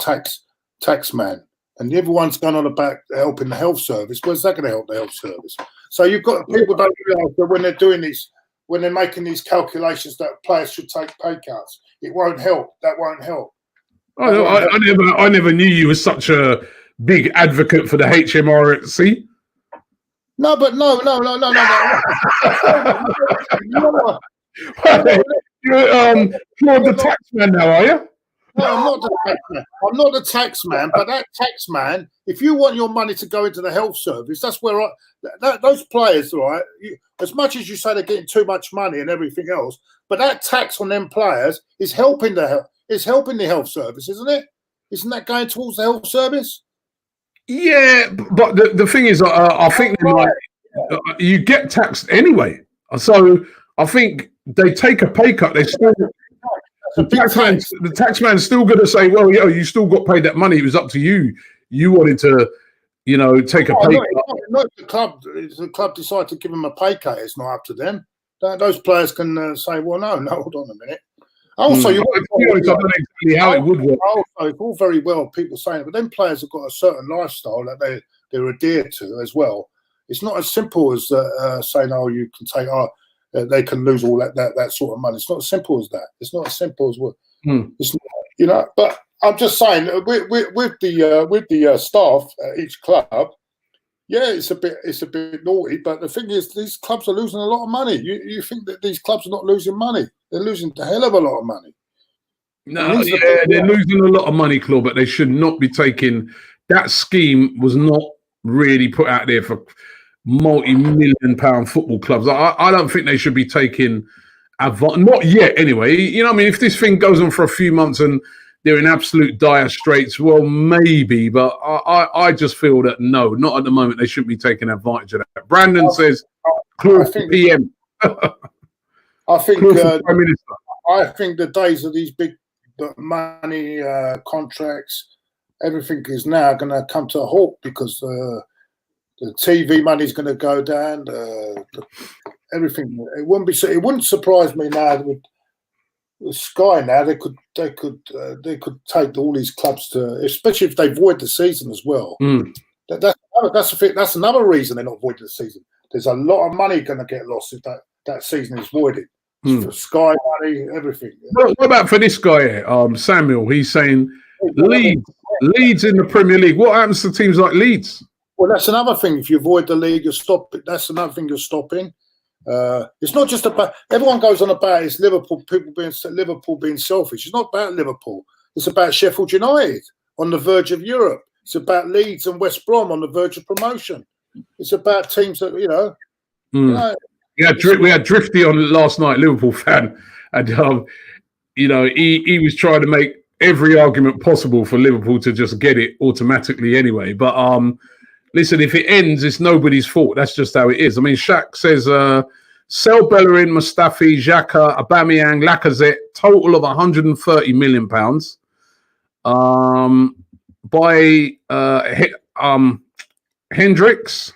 tax man. And everyone's gone on about helping the health service. Where's that going to help the health service? So you've got people don't realise that when they're doing these. When they're making these calculations that players should take pay cuts, it won't help. That won't help. I never knew you were such a big advocate for the HMRC. No. You're Claude the tax man now, are you? No, I'm not the tax man. I'm not the tax man, but that tax man, if you want your money to go into the health service, that's where those players, right? As much as you say they're getting too much money and everything else, but that tax on them players is helping the health service, isn't it? Isn't that going towards the health service? Yeah, but the thing is, I think you get taxed anyway. So I think they take a pay cut. They still. The tax man's still going to say, well, you still got paid that money. It was up to you. You wanted to, take a pay cut. Not the club. If the club decide to give them a pay cut, it's not up to them. Those players can say, well, no, hold on a minute. Also, I don't know exactly how it would work. Also, it's all very well people saying it, but then players have got a certain lifestyle that they're adhered to as well. It's not as simple as saying, you can take, they can lose all that sort of money. It's not as simple as that. It's not as simple as what. It's not, but I'm just saying with the staff at each club. Yeah, it's a bit naughty, but the thing is, these clubs are losing a lot of money. You think that these clubs are not losing money? They're losing a hell of a lot of money. No, they're losing a lot of money, Claude, but they should not be taking. That scheme was not really put out there for multi-million-pound football clubs. I don't think they should be taking not yet, anyway. You know what I mean? If this thing goes on for a few months and they're in absolute dire straits, well, maybe. But I just feel that, no, not at the moment. They shouldn't be taking advantage of that. Brandon says, Claude PM. I think Prime Minister. I think the days of these big money contracts, everything is now going to come to a halt because the TV money is going to go down. Everything. It wouldn't surprise me now with Sky. Now they could take all these clubs to, especially if they void the season as well. That's another reason they're not voiding the season. There's a lot of money going to get lost if that season is voided. For Sky money, everything. What about for this guy here, Samuel? He's saying Leeds in the Premier League. What happens to teams like Leeds? Well, that's another thing. If you avoid the league, you stop it. That's another thing you're stopping. It's not just about. Everyone goes on about it's Liverpool. Liverpool being selfish. It's not about Liverpool. It's about Sheffield United on the verge of Europe. It's about Leeds and West Brom on the verge of promotion. It's about teams that you know. We had Drifty on last night, Liverpool fan, and he was trying to make every argument possible for Liverpool to just get it automatically anyway. But listen, if it ends, it's nobody's fault. That's just how it is. I mean, Shaq says, sell Bellerin, Mustafi, Xhaka, Aubameyang, Lacazette, total of £130 million. By Hendricks,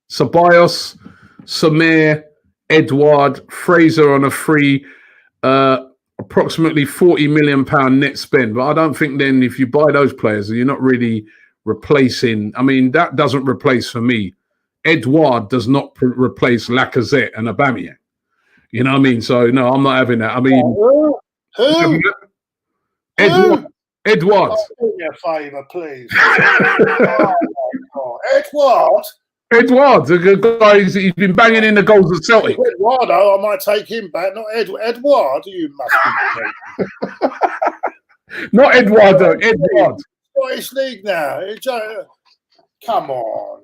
Ceballos, Samir, Edouard, Fraser on a free, approximately £40 million net spend. But I don't think then if you buy those players, you're not really replacing. I mean, that doesn't replace for me. Edouard does not replace Lacazette and Aubameyang. You know what I mean? So no, I'm not having that. I mean, who? Edouard. Do me a favour, please. Edouard. Edouard, the guy he's been banging in the goals at Celtic. Eduardo, I might take him back. Not Edouard, you must be. Not Eduardo, Edouard. Scottish League now. Come on.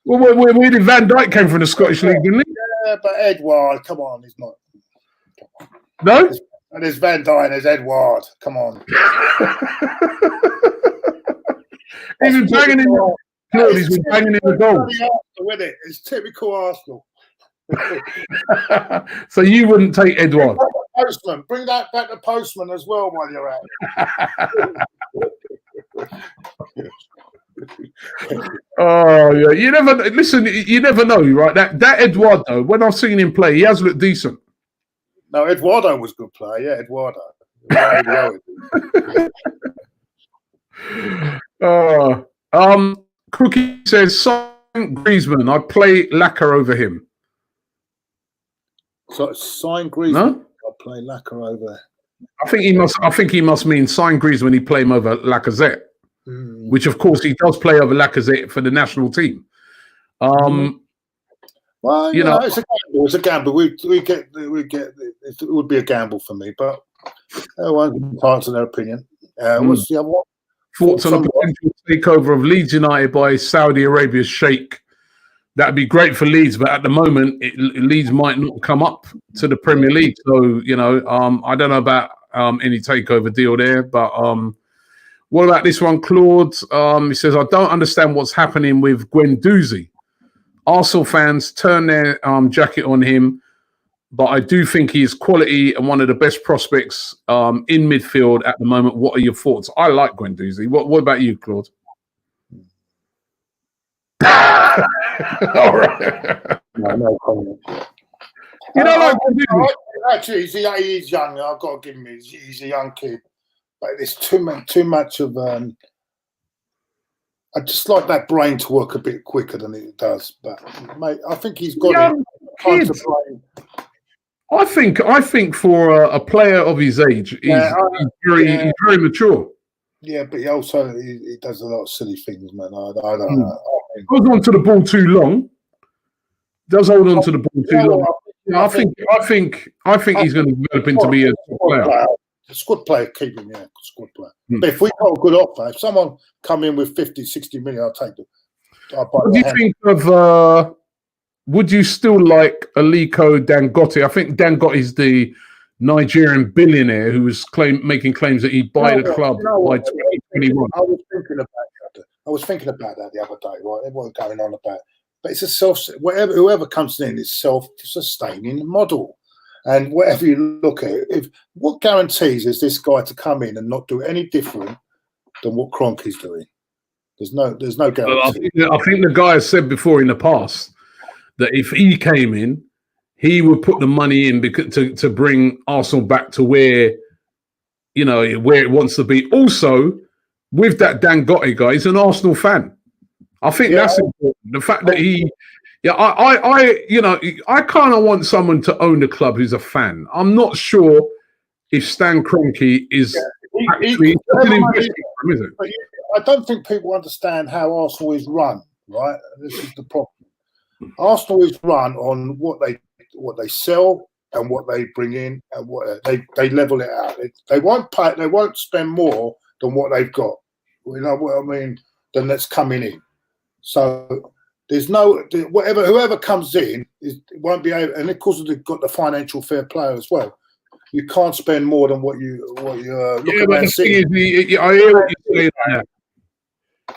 Well, where did Van Dijk came from the Scottish League, didn't he? Yeah, but Edouard, come on, he's not. No? And there's Van Dijk and there's Edouard. Come on. He's been banging in the goals. It's typical Arsenal. So you wouldn't take Edouard? Postman. Bring that back to Postman as well while you're at it. Oh yeah, you never know, right? That Edouard though, when I've seen him play, he has looked decent. No, Eduardo was a good player. Yeah, Eduardo. Cookie says sign Griezmann. I'd play Lacquer over him. So sign Griezmann. No? I'd play Lacquer over. I think he must mean sign Griezmann. He play him over Lacazette, which of course he does play over Lacazette for the national team. Well, you know, it's a gamble. It's a gamble. We get. It would be a gamble for me, but everyone can answer their opinion. What's the other one? Thoughts on a potential takeover of Leeds United by Saudi Arabia's Sheikh? That'd be great for Leeds, but at the moment, Leeds might not come up to the Premier League. So I don't know about any takeover deal there. But what about this one, Claude? He says, I don't understand what's happening with Guendouzi. Arsenal fans turn their jacket on him, but I do think he's quality and one of the best prospects in midfield at the moment. What are your thoughts? I like Guendouzi. What about you, Claude? All right. No comment. You know, like Guendouzi? Actually, he's young. I've got to give him. He's a young kid, but there's too much of. I just like that brain to work a bit quicker than it does. But mate, I think he's got time to play. I think for a player of his age, he's very mature. Yeah, but he also he does a lot of silly things, man. I don't know. Goes on to the ball too long. Does hold on to the ball too long. I think he's going to develop into be a player. Squad player, keep him, squad player. But if we got a good offer, if someone come in with 50, 60 million, I'll take it. What do you think of? Would you still like Aliko Dangote? I think Dangote is the Nigerian billionaire who was making claims that he'd buy the club by 2021. I was thinking about that the other day, right? Everyone going on about, but it's whoever comes in is self-sustaining model, and whatever you look at, what guarantees is this guy to come in and not do any different than what Kroenke's doing? There's no guarantee. I think the guy has said before in the past that if he came in, he would put the money in to bring Arsenal back to where it wants to be. Also, with that Dangote guy, he's an Arsenal fan. I think that's important. The fact that I kind of want someone to own the club who's a fan. I'm not sure if Stan Kroenke is actually an investor, is it? I don't think people understand how Arsenal is run, right? This is the problem. Arsenal is run on what they sell and what they bring in, and what they level it out. They won't pay. They won't spend more than what they've got. You know what I mean? Than that's coming in. So there's whoever comes in won't be able. And of course they've got the financial fair play as well. You can't spend more than what you but the thing is, I hear what you're saying there.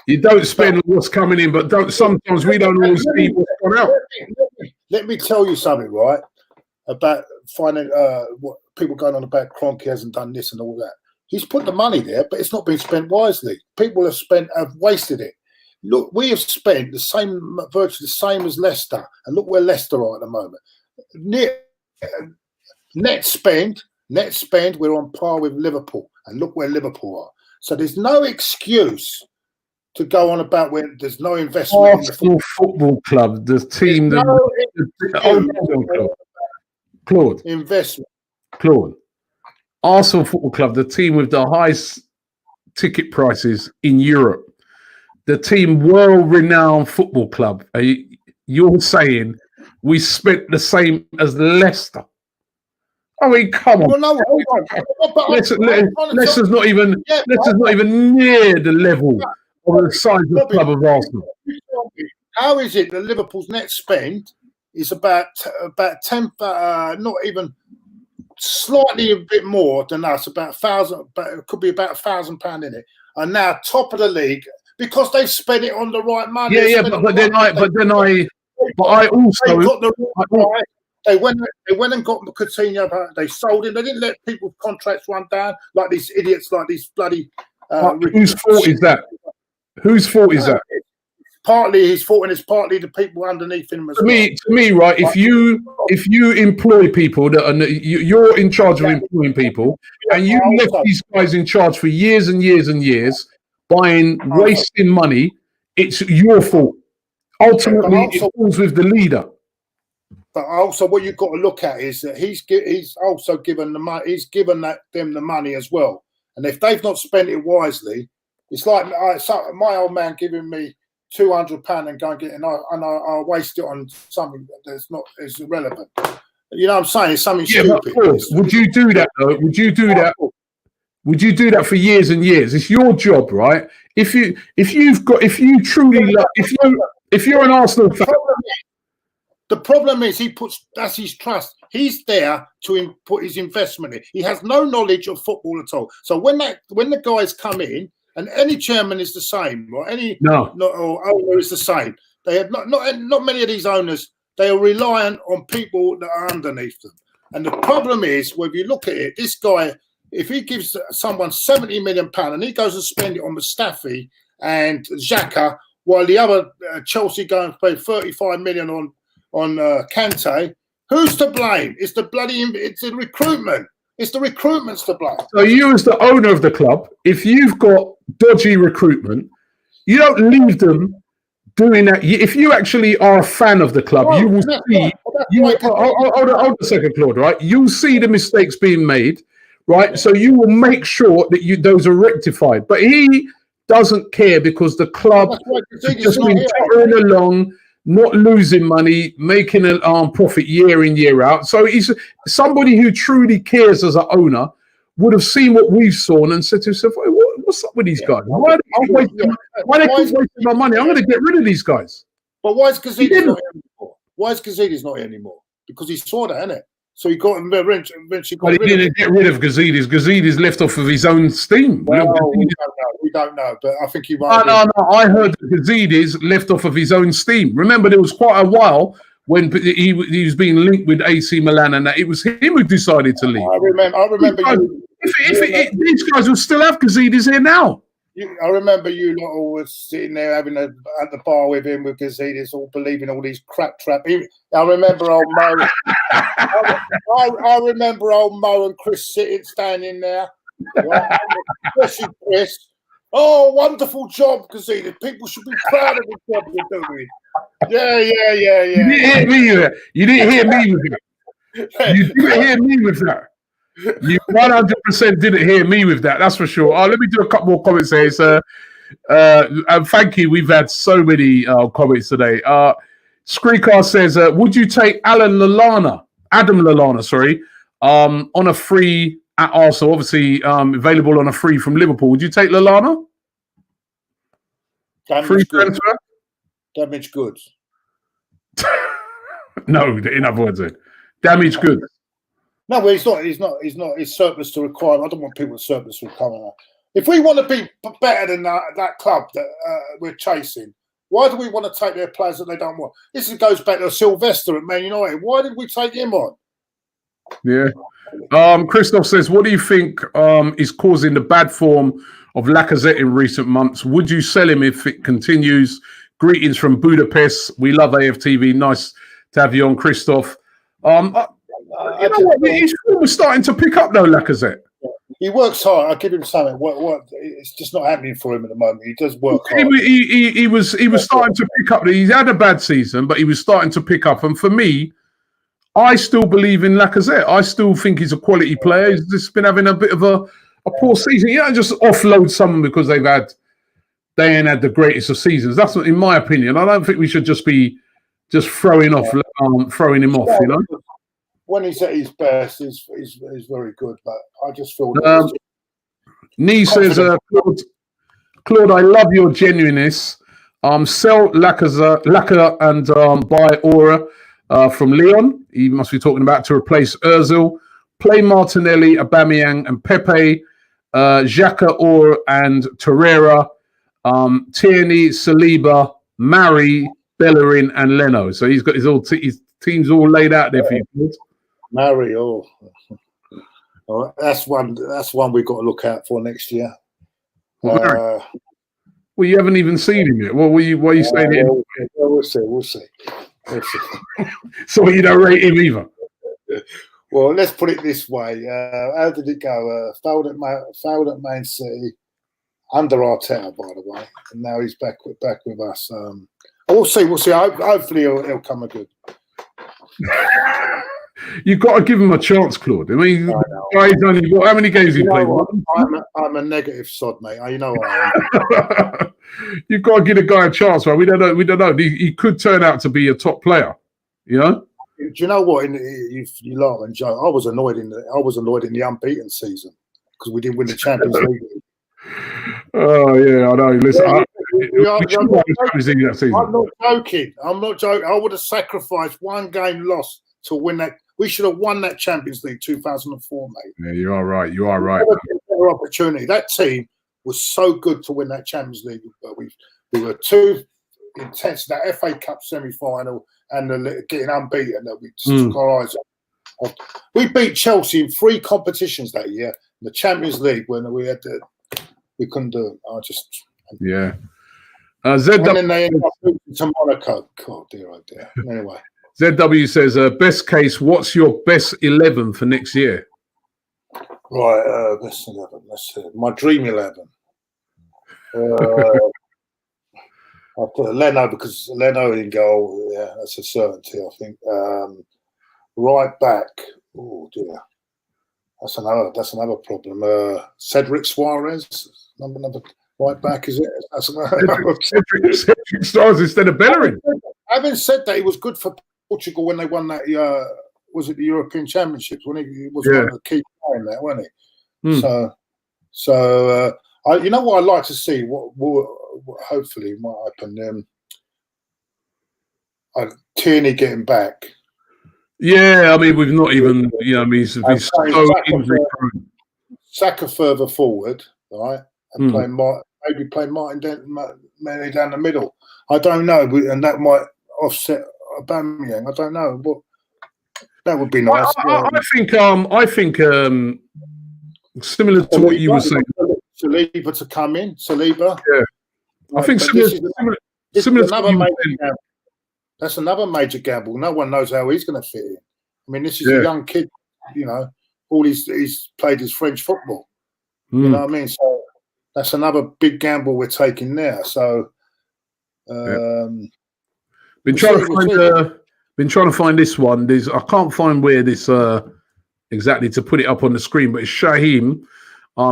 You don't spend what's coming in, but sometimes we don't always see what's gone out. Let me tell you something, right? About finding what people going on about Kroenke hasn't done this and all that. He's put the money there, but it's not been spent wisely. People have wasted it. Look, we have spent virtually the same as Leicester, and look where Leicester are at the moment. Net spend, we're on par with Liverpool, and look where Liverpool are. So there's no excuse to go on about when there's no investment Arsenal Football Club, the team Claude. Investment. Claude. Arsenal Football Club, the team with the highest ticket prices in Europe. The team world-renowned football club. You're saying we spent the same as Leicester? I mean, come on. Well, no, hold on. Leicester's not even near the level of the size of the club of Arsenal. How is it that Liverpool's net spend is about 10, not even slightly a bit more than us, about 1,000, but it could be about £1,000 in it, and now top of the league because they've spent it on the right money. They went and got Coutinho. They sold him. They didn't let people's contracts run down like these idiots, like these bloody. Whose fault is that? Whose fault is that? Partly his fault, and it's partly the people underneath him as well. To me, right? If you employ people you're in charge of employing people, and you left these guys in charge for years and years and years, wasting money, it's your fault. Ultimately, it falls with the leader. But also, what you've got to look at is that he's also given the money. He's given them the money as well. And if they've not spent it wisely, it's like my old man giving me £200 and go and get it, and I waste it on something that's not is irrelevant. You know what I'm saying? It's something stupid. Would you do that though? Would you do that? Would you do that for years and years? It's your job, right? If you're an Arsenal fan. The problem is that's his trust. He's there to put his investment in. He has no knowledge of football at all. So when the guys come in, and any chairman is the same, or or owner is the same. They have not many of these owners. They are reliant on people that are underneath them. And the problem is, when you look at it, this guy, if he gives someone £70 million and he goes and spend it on Mustafi and Xhaka, while the other Chelsea go and pay 35 million on Kante, who's to blame? It's the recruitment. It's the recruitment's to blame. So you, as the owner of the club, if you've got dodgy recruitment, you don't leave them doing that. If you actually are a fan of the club, you will see. Hold on a second, Claude. Right, you'll see the mistakes being made. Right, so you will make sure that those are rectified. But he doesn't care because the club has just been tottering along, not losing money, making a profit year in, year out. So he's somebody who truly cares as an owner would have seen what we've seen and said to himself, what's up with these guys? Why they keep wasting my money? I'm going to get rid of these guys. But why is Gazidis not here anymore? Why is Gazidis not here anymore? Because he saw that, innit? So he got him eventually. But he didn't get rid of Gazidis. Gazidis left off of his own steam. Well, we don't know, but I think he might. No. I heard that Gazidis left off of his own steam. Remember, there was quite a while when he was being linked with AC Milan, and that it was him who decided to leave. I remember. If these guys will still have Gazidis here now. I remember you lot always sitting there at the bar with him with Gazidis, all believing all these crap. I remember old Mo. I remember old Mo and Chris standing there. Right? Especially Chris. Oh, wonderful job, Gazidis. People should be proud of the job you're doing. Yeah. You didn't hear me with that. You didn't hear me with that. You 100% didn't hear me with that. That's for sure. Let me do a couple more comments here, sir. And thank you. We've had so many comments today. Screecar says, "Would you take Adam Lallana, on a free at Arsenal? Obviously, available on a free from Liverpool. Would you take Lallana? Free transfer? Damaged goods. No, in other words, damaged goods. No, well, he's not. He's surplus to requirement. I don't want people with surplus to requirement. If we want to be better than that club that we're chasing, why do we want to take their players that they don't want? This goes back to Sylvester at Man United. Why did we take him on? Yeah. Christoph says, what do you think is causing the bad form of Lacazette in recent months? Would you sell him if it continues? Greetings from Budapest. We love AFTV. Nice to have you on, Christoph. You know what? His form was starting to pick up, though, Lacazette. He works hard. I'll give him something. What? It's just not happening for him at the moment. He does work hard. He was starting to pick up. He's had a bad season, but he was starting to pick up. And for me, I still believe in Lacazette. I still think he's a quality player. He's just been having a bit of a poor season. You don't just offload someone because they ain't had the greatest of seasons. That's in my opinion. I don't think we should just be throwing him off. You know. When he's at his best, he's very good. But I just feel. Nee says, Claude, I love your genuineness. Sell Lacazette and buy Aura from Lyon. He must be talking about to replace Ozil. Play Martinelli, Aubameyang, and Pepe. Xhaka, Aura, and Torreira. Tierney, Saliba, Mari, Bellerin, and Leno. So he's got his teams all laid out there for you. Mari, that's one we've got to look out for next year. Well, you haven't even seen him yet. What are you saying? We'll see. So you don't rate him either. Well, let's put it this way. How did it go? Failed at Man City under Arteta, by the way, and now he's back with us. We'll see. Hopefully, he'll come a good. You've got to give him a chance, Claude. I mean, how many games he played? I'm a negative sod, mate. You know what I am. You've got to give a guy a chance, right? We don't know. He could turn out to be a top player. You know. Do you know what? You laugh and joke. I was annoyed in the unbeaten season because we didn't win the Champions League. Oh yeah, I know. Listen, I'm not joking. I would have sacrificed one game lost to win that. We should have won that Champions League 2004, mate. Yeah, you are right. You are right. Better opportunity. That team was so good to win that Champions League, but we were too intense in that FA Cup semi-final and getting unbeaten that we just took our eyes off. We beat Chelsea in 3 competitions that year. The Champions League when we couldn't do it. Yeah. And then they ended up losing to Monaco. God, dear, oh dear. Anyway. ZW says, best case, what's your best 11 for next year? Right, best 11. Let's see. My dream 11. I put Leno because Leno in goal. Yeah, that's a certainty. I think. Right back. Oh dear, that's another problem. Cedric Suarez, number right back, is it? That's Cedric Suarez instead of Bellerin. Having said that, he was good for Portugal when they won that. Was it the European Championships when he was one of the key players there, wasn't he? So you know what I'd like to see. What hopefully might happen. Tierney getting back. Yeah, I mean, we've not even, I mean, he's so injury prone. Saka further forward, right, and play Martin down the middle. I don't know, and that might offset Aubameyang. I don't know, but that would be nice. I think similar to what you were saying. Saliba to come in, Saliba. Yeah, I think similar to another major gamble. That's another major gamble. No one knows how he's going to fit in. I mean, this is a young kid, all he's played is French football. You know what I mean? So that's another big gamble we're taking there. So been trying to find this one. I can't find where this exactly to put it up on the screen, but it's Shaheem.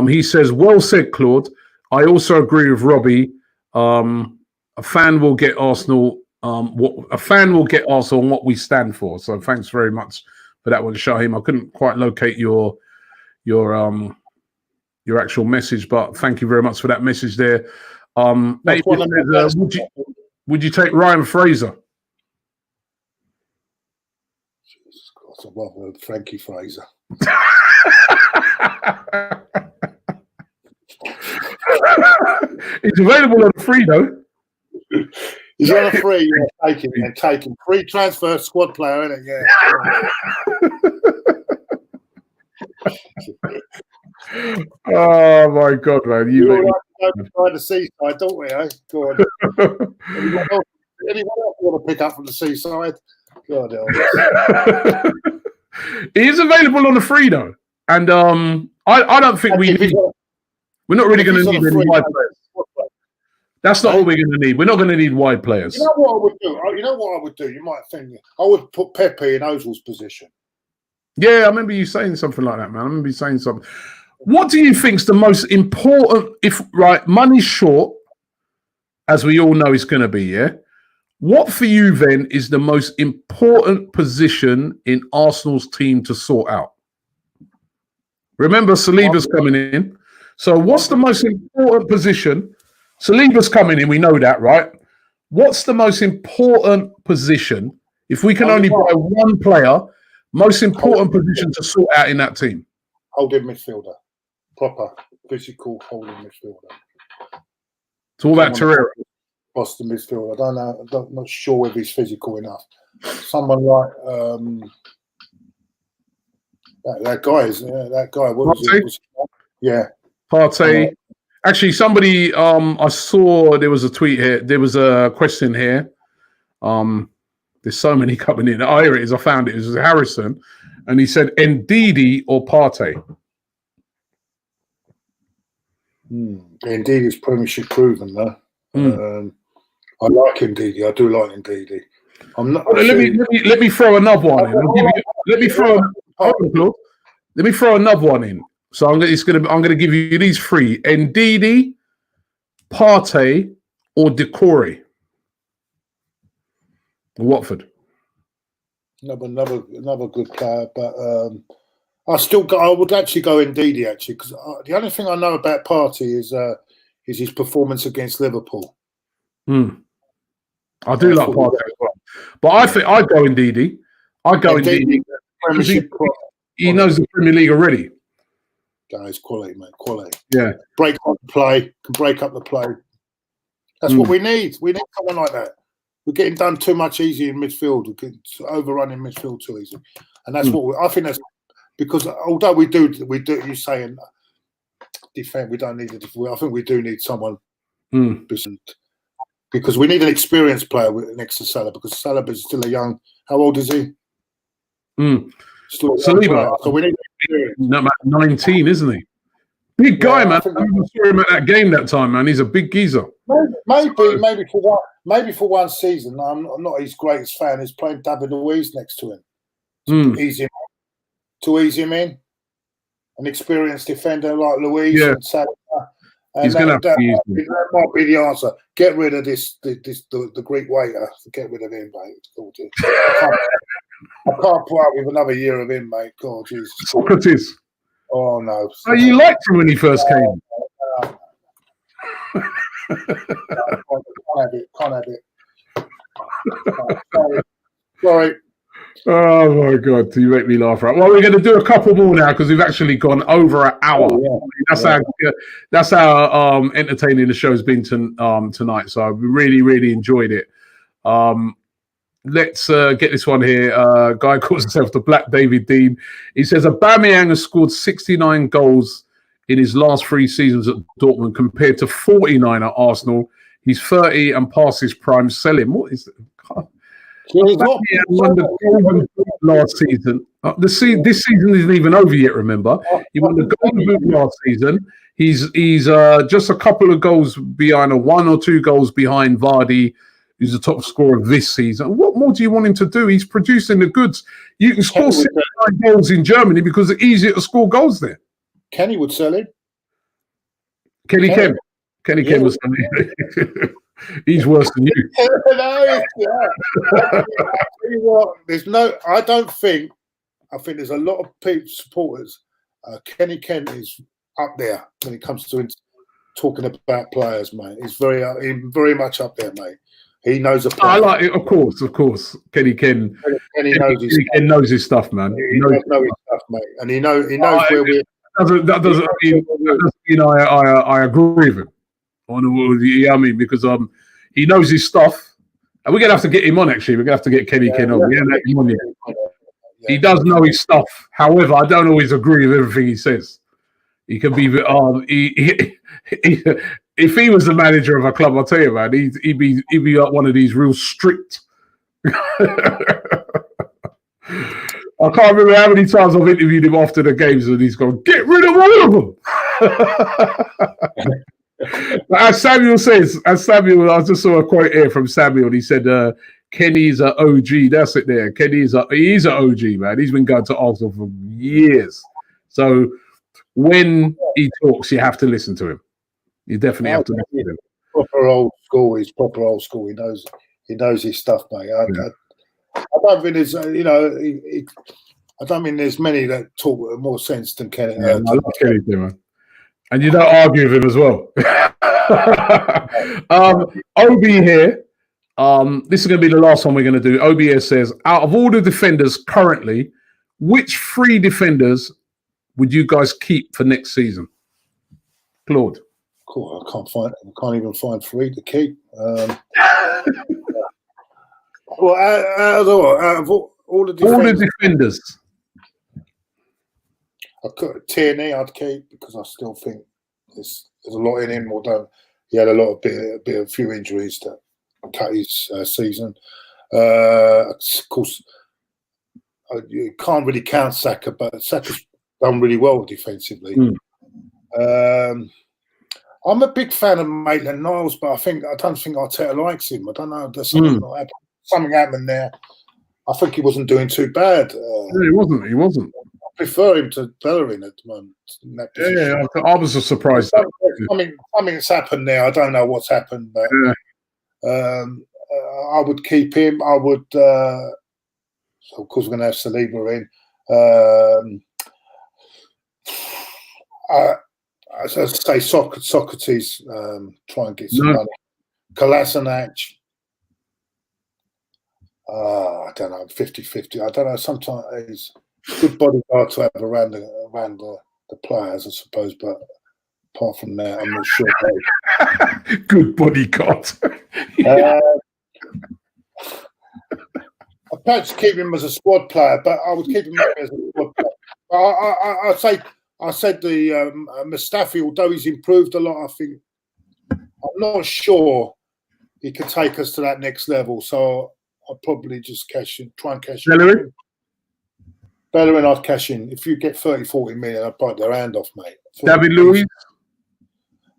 He says, "Well said, Claude. I also agree with Robbie. A fan will get Arsenal. A fan will get Arsenal on what we stand for." So thanks very much for that one, Shaheem. I couldn't quite locate your actual message, but thank you very much for that message there. Would you take Ryan Fraser? Jesus Christ, I love Frankie Fraser. He's available on free though. He's on a free, taking free transfer squad player, isn't it? Yeah. Oh my God, man! You all right to go to the seaside, don't we? Eh? Go on. Anyone else want to pick up from the seaside? God, he is available on the free though, and I don't think we're not really going to need any wide players. That's not what we're going to need. We're not going to need wide players. You know what I would do? You might think I would put Pepe in Ozil's position. Yeah, I remember you saying something like that, man. I remember you saying something. What do you think's the most important? If money's short, as we all know, it's going to be. Yeah. What for you then is the most important position in Arsenal's team to sort out? Remember, Saliba's coming in. So, what's the most important position? Saliba's coming in, we know that, right? What's the most important position? If we can only buy one player, most important position to sort out in that team? Holding midfielder. Proper, physical holding midfielder. It's all about Torreira. Boston midfielder. I don't know. I'm not sure if he's physical enough. Someone like that guy is that guy. What was it? Yeah. Partey. Actually, somebody I saw there was a tweet here. There was a question here. There's so many coming in. Oh, here it is. I found it. It was Harrison, and he said Ndidi or Partey. Ndidi is Premiership proven though. I like Ndidi. I do like Ndidi. I'm not. Let me throw another one in. Let me throw another one in. So I'm going to give you these three: Ndidi, Partey, or Decore. Watford. Another good player, but I would actually go Ndidi actually because the only thing I know about Partey is his performance against Liverpool. I do like Partey as well, but I think I'd go Ndidi. I'd go Ndidi. He knows the Premier League already. Guys, quality, mate, quality. Yeah. Break up the play, can break up the play. That's what we need. We need someone like that. We're getting done too much easy in midfield. We're getting overrun in midfield too easy. And that's I think that's because although we do you saying defend, we don't need a defend. I think we do need someone because we need an experienced player next to Salah because Salah is still a young. How old is he? Still Saliba. So we need 19, isn't he? Big guy, man. I saw him at that game that time, man. He's a big geezer. Maybe for one season. I'm not his greatest fan. He's playing David Luiz next to him to ease him in. An experienced defender like Luiz and Salah. And he's going to have to use him. That might be the answer. Get rid of the Greek waiter. Get rid of him, mate. I can't put up with another year of him, mate. God, Jesus. Socrates. Oh, no. Oh, you liked him when he first came. Can't have it. Sorry. Oh, my God. You make me laugh. Right. Well, we're going to do a couple more now because we've actually gone over an hour. Oh, yeah. That's how entertaining the show's been tonight. So I really, really enjoyed it. Let's get this one here. Guy calls himself the Black David Dean. He says Aubameyang has scored 69 goals in his last 3 seasons at Dortmund compared to 49 at Arsenal. He's 30 and past his prime. Sell him. What is that? Aubameyang won the Golden Boot last season. This season isn't even over yet, remember? He won the Golden Boot last season. He's just a couple of goals behind, 1 or 2 goals behind Vardy, who's the top scorer this season. What more do you want him to do? He's producing the goods. You can score 69 goals in Germany because it's easier to score goals there. Kenny would sell him. Kenny Ken was selling. He's worse than you. I think there's a lot of supporters. Kenny Kent is up there when it comes to talking about players, mate. He's very much up there, mate. He knows a player. I like it, of course. Kenny Ken knows his stuff, man. He knows his stuff, mate, and he knows where we're. That doesn't mean I agree with him. I mean, because he knows his stuff, and we're gonna have to get him on. Actually, we're gonna have to get Kenny Ken on. He does know his stuff. However, I don't always agree with everything he says. He can be. If he was the manager of a club, I'll tell you, man, he'd be like one of these real strict. I can't remember how many times I've interviewed him after the games and he's gone, get rid of all of them. But as Samuel says, I just saw a quote here from Samuel. He said, Kenny's an OG. That's it there. He's an OG, man. He's been going to Arsenal for years. So when he talks, you have to listen to him. You definitely have to listen to him. Proper old school. He's proper old school. He knows his stuff, mate. I don't think there's, I don't mean there's many that talk with more sense than Kenny. I love Kenny too, man. And you don't argue with him as well. Obi here. This is going to be the last one we're going to do. Obi here says, out of all the defenders currently, which 3 defenders would you guys keep for next season? Claude. Cool. I can't even find 3 to keep. Well, out of all the defenders. Tierney I'd keep because I still think there's a lot in him. Although he had a few injuries that cut his season. Of course, you can't really count Saka, but Saka's done really well defensively. I'm a big fan of Maitland-Niles, but I don't think Arteta likes him. I don't know. There's something happened there. I think he wasn't doing too bad. He wasn't. I prefer him to Bellerin at the moment. I was surprised. Something's happened there. I don't know what's happened. But, I would keep him. I would. So of course, we're going to have Saliba in. As I say, Socrates, try and get some money. Kolasinac. I don't know, 50-50. I don't know. Sometimes he's a good bodyguard to have around the players, I suppose. But apart from that, I'm not sure. Good bodyguard. I'd perhaps keep him as a squad player, but I would keep him as a squad player. I said the Mustafi, although he's improved a lot, I'm not sure he could take us to that next level. So I'll probably just try and cash in. Bellerin, I'd cash in. If you get 30, 40 million, I'd bite their hand off, mate. David Luiz?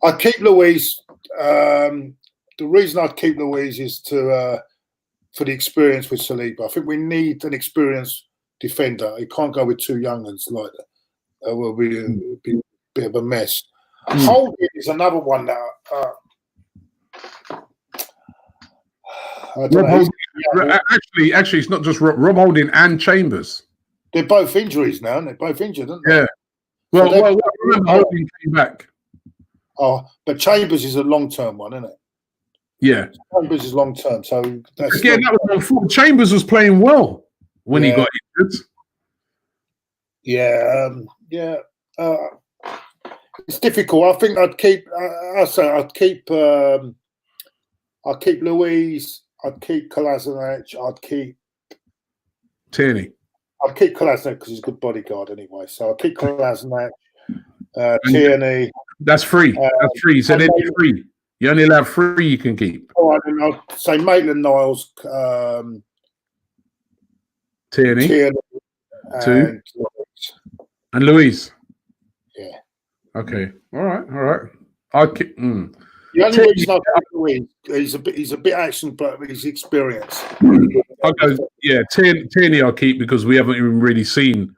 I'd keep Luiz. The reason I'd keep Luiz is for the experience with Saliba. I think we need an experienced defender. You can't go with two young ones like that. It will be a bit of a mess. Holding is another one that actually, it's not just Rob Holding and Chambers. They're both injuries now, and they're both injured, aren't they? Yeah. Well, remember Holding came back. Oh, but Chambers is a long-term one, isn't it? Yeah. Chambers is long-term, so that's again. That was before Chambers was playing well when he got injured. Yeah, it's difficult. I think I'd keep. I'd keep Luiz. I'd keep Kolasinac. I'd keep Tierney. I'd keep Kolasinac because he's a good bodyguard anyway. So I'd keep Kolasinac, Tierney. That's free. That's free. So they'd be free. You only allow 3 you can keep. All right, and I'll say Maitland-Niles, Tierney 2, and Luiz. Yeah. Okay. All right. I'd keep. The only reason I keep Luiz, he's a bit action, but he's experienced. I'll go. Yeah, Tierney I'll keep because we haven't even really seen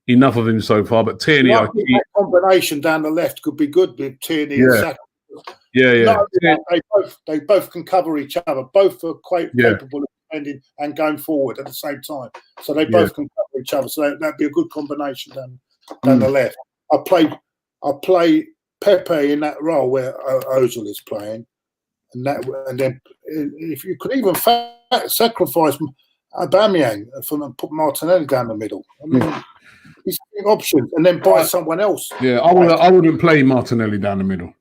enough of him so far. But Tierney, I'll keep. That combination down the left could be good with Tierney and Saka. Yeah. They both can cover each other. Both are quite capable of defending and going forward at the same time. So they both can cover each other. So that'd be a good combination down the left. I play Pepe in that role where Ozil is playing, and then if you could even sacrifice Aubameyang and put Martinelli down the middle. I mean, he's options, and then buy someone else. Yeah, I wouldn't play Martinelli down the middle.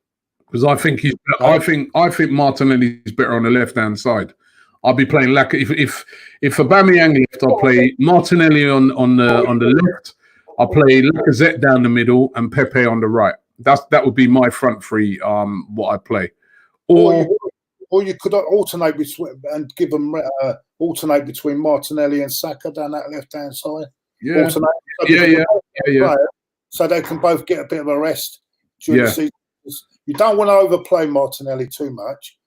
Because I think I think Martinelli is better on the left hand side. I'll be playing if Aubameyang left, I'll play Martinelli on the left. I'll play Lacazette down the middle and Pepe on the right. That would be my front three. What I play, or you could alternate and give them alternate between Martinelli and Saka down that left hand side. Yeah, So they can both get a bit of a rest during the season. You don't want to overplay Martinelli too much.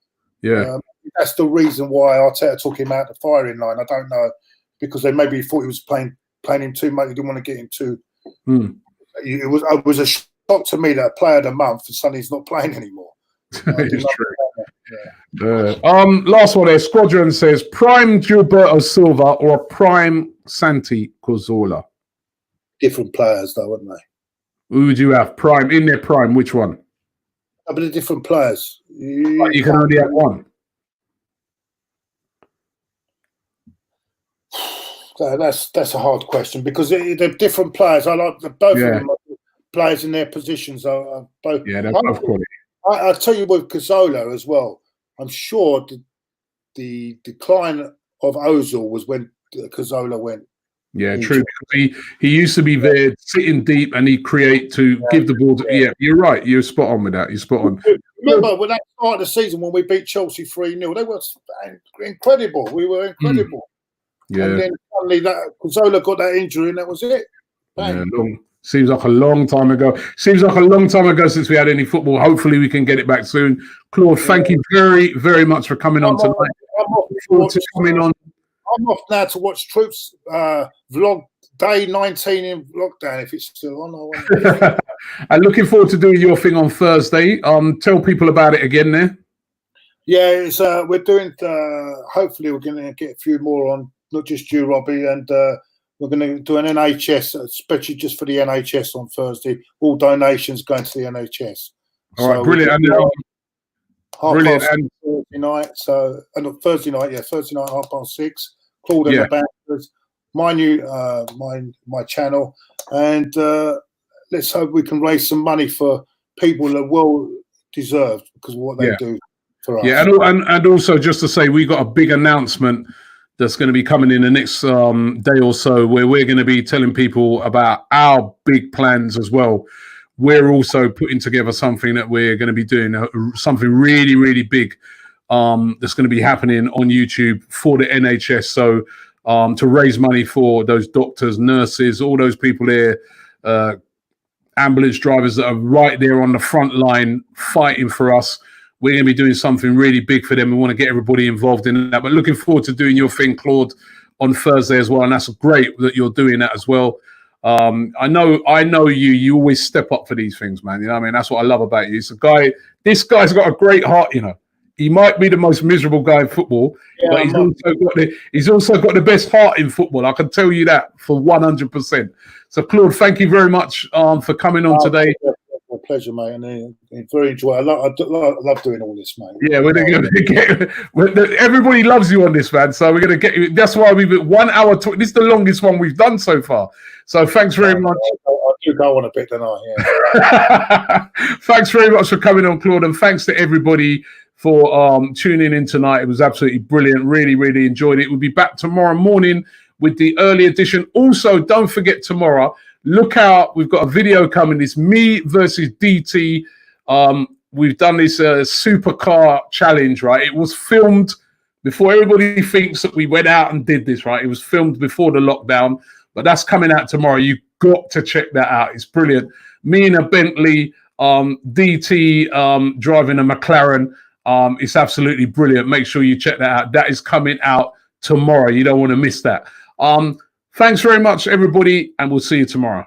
Yeah. That's the reason why Arteta took him out the firing line. I don't know, because they maybe thought he was playing him too much. He didn't want to get him too. It was a shock to me that a player of the month suddenly he's not playing anymore. It's true. Last one there. Squadron says prime Gilberto Silva or prime Santi Cazorla. Different players, though, wouldn't they? Who would you have? Prime in their prime? Which one? But they're different players. You can only have one. That's a hard question because they're different players. I like both of them. Players in their positions are both. Yeah, they're both quality. I'll tell you with Cazorla as well. I'm sure the decline of Ozil was when Cazorla went. Yeah, true. Because he used to be there sitting deep and he'd create to give the ball to. Yeah, you're right. You're spot on with that. You're spot on. Remember when they started the season when we beat Chelsea 3-0? They were incredible. We were incredible. Yeah. And then suddenly Cazorla got that injury and that was it. Yeah, seems like a long time ago. Seems like a long time ago since we had any football. Hopefully we can get it back soon. Claude, thank you very, very much for coming on tonight. I'm off now to watch Troops vlog day 19 in lockdown if it's still on. And looking forward to doing your thing on Thursday. Tell people about it again there. Yeah, it's we're doing. Hopefully, we're going to get a few more on. Not just you, Robbie, and we're going to do an NHS, especially just for the NHS on Thursday. All donations going to the NHS. All right, brilliant. Brilliant. And Thursday night, Thursday night, 6:30. Claude and the Bouncers, my new my channel, and let's hope we can raise some money for people that well deserved because of what they do for us. Yeah, and also just to say, we got a big announcement that's going to be coming in the next day or so, where we're going to be telling people about our big plans as well. We're also putting together something that we're going to be doing, something really, really big that's going to be happening on YouTube for the NHS. So to raise money for those doctors, nurses, all those people here, ambulance drivers that are right there on the front line fighting for us. We're going to be doing something really big for them. We want to get everybody involved in that. But looking forward to doing your thing, Claude, on Thursday as well. And that's great that you're doing that as well. I know you always step up for these things, man. You know what I mean? That's what I love about you. This guy's got a great heart, you know. He might be the most miserable guy in football, but he's also got the best heart in football. I can tell you that for 100%. So, Claude, thank you very much for coming on today. My pleasure, mate. And very enjoyable. I love doing all this, mate. Yeah, everybody loves you on this, man. So we're going to get you. That's why we've been 1 hour. This is the longest one we've done so far. So thanks very much. I do go on a bit tonight. Yeah. Thanks very much for coming on, Claude, and thanks to everybody for tuning in tonight. It was absolutely brilliant. Really, really enjoyed it. We'll be back tomorrow morning with the early edition. Also, don't forget tomorrow. Look out, we've got a video coming. It's me versus DT. We've done this supercar challenge, right? It was filmed before everybody thinks that we went out and did this, right? It was filmed before the lockdown, but that's coming out tomorrow. You've got to check that out. It's brilliant. Me in a Bentley, DT driving a McLaren. It's absolutely brilliant. Make sure you check that out. That is coming out tomorrow. You don't want to miss that. Thanks very much, everybody, and we'll see you tomorrow.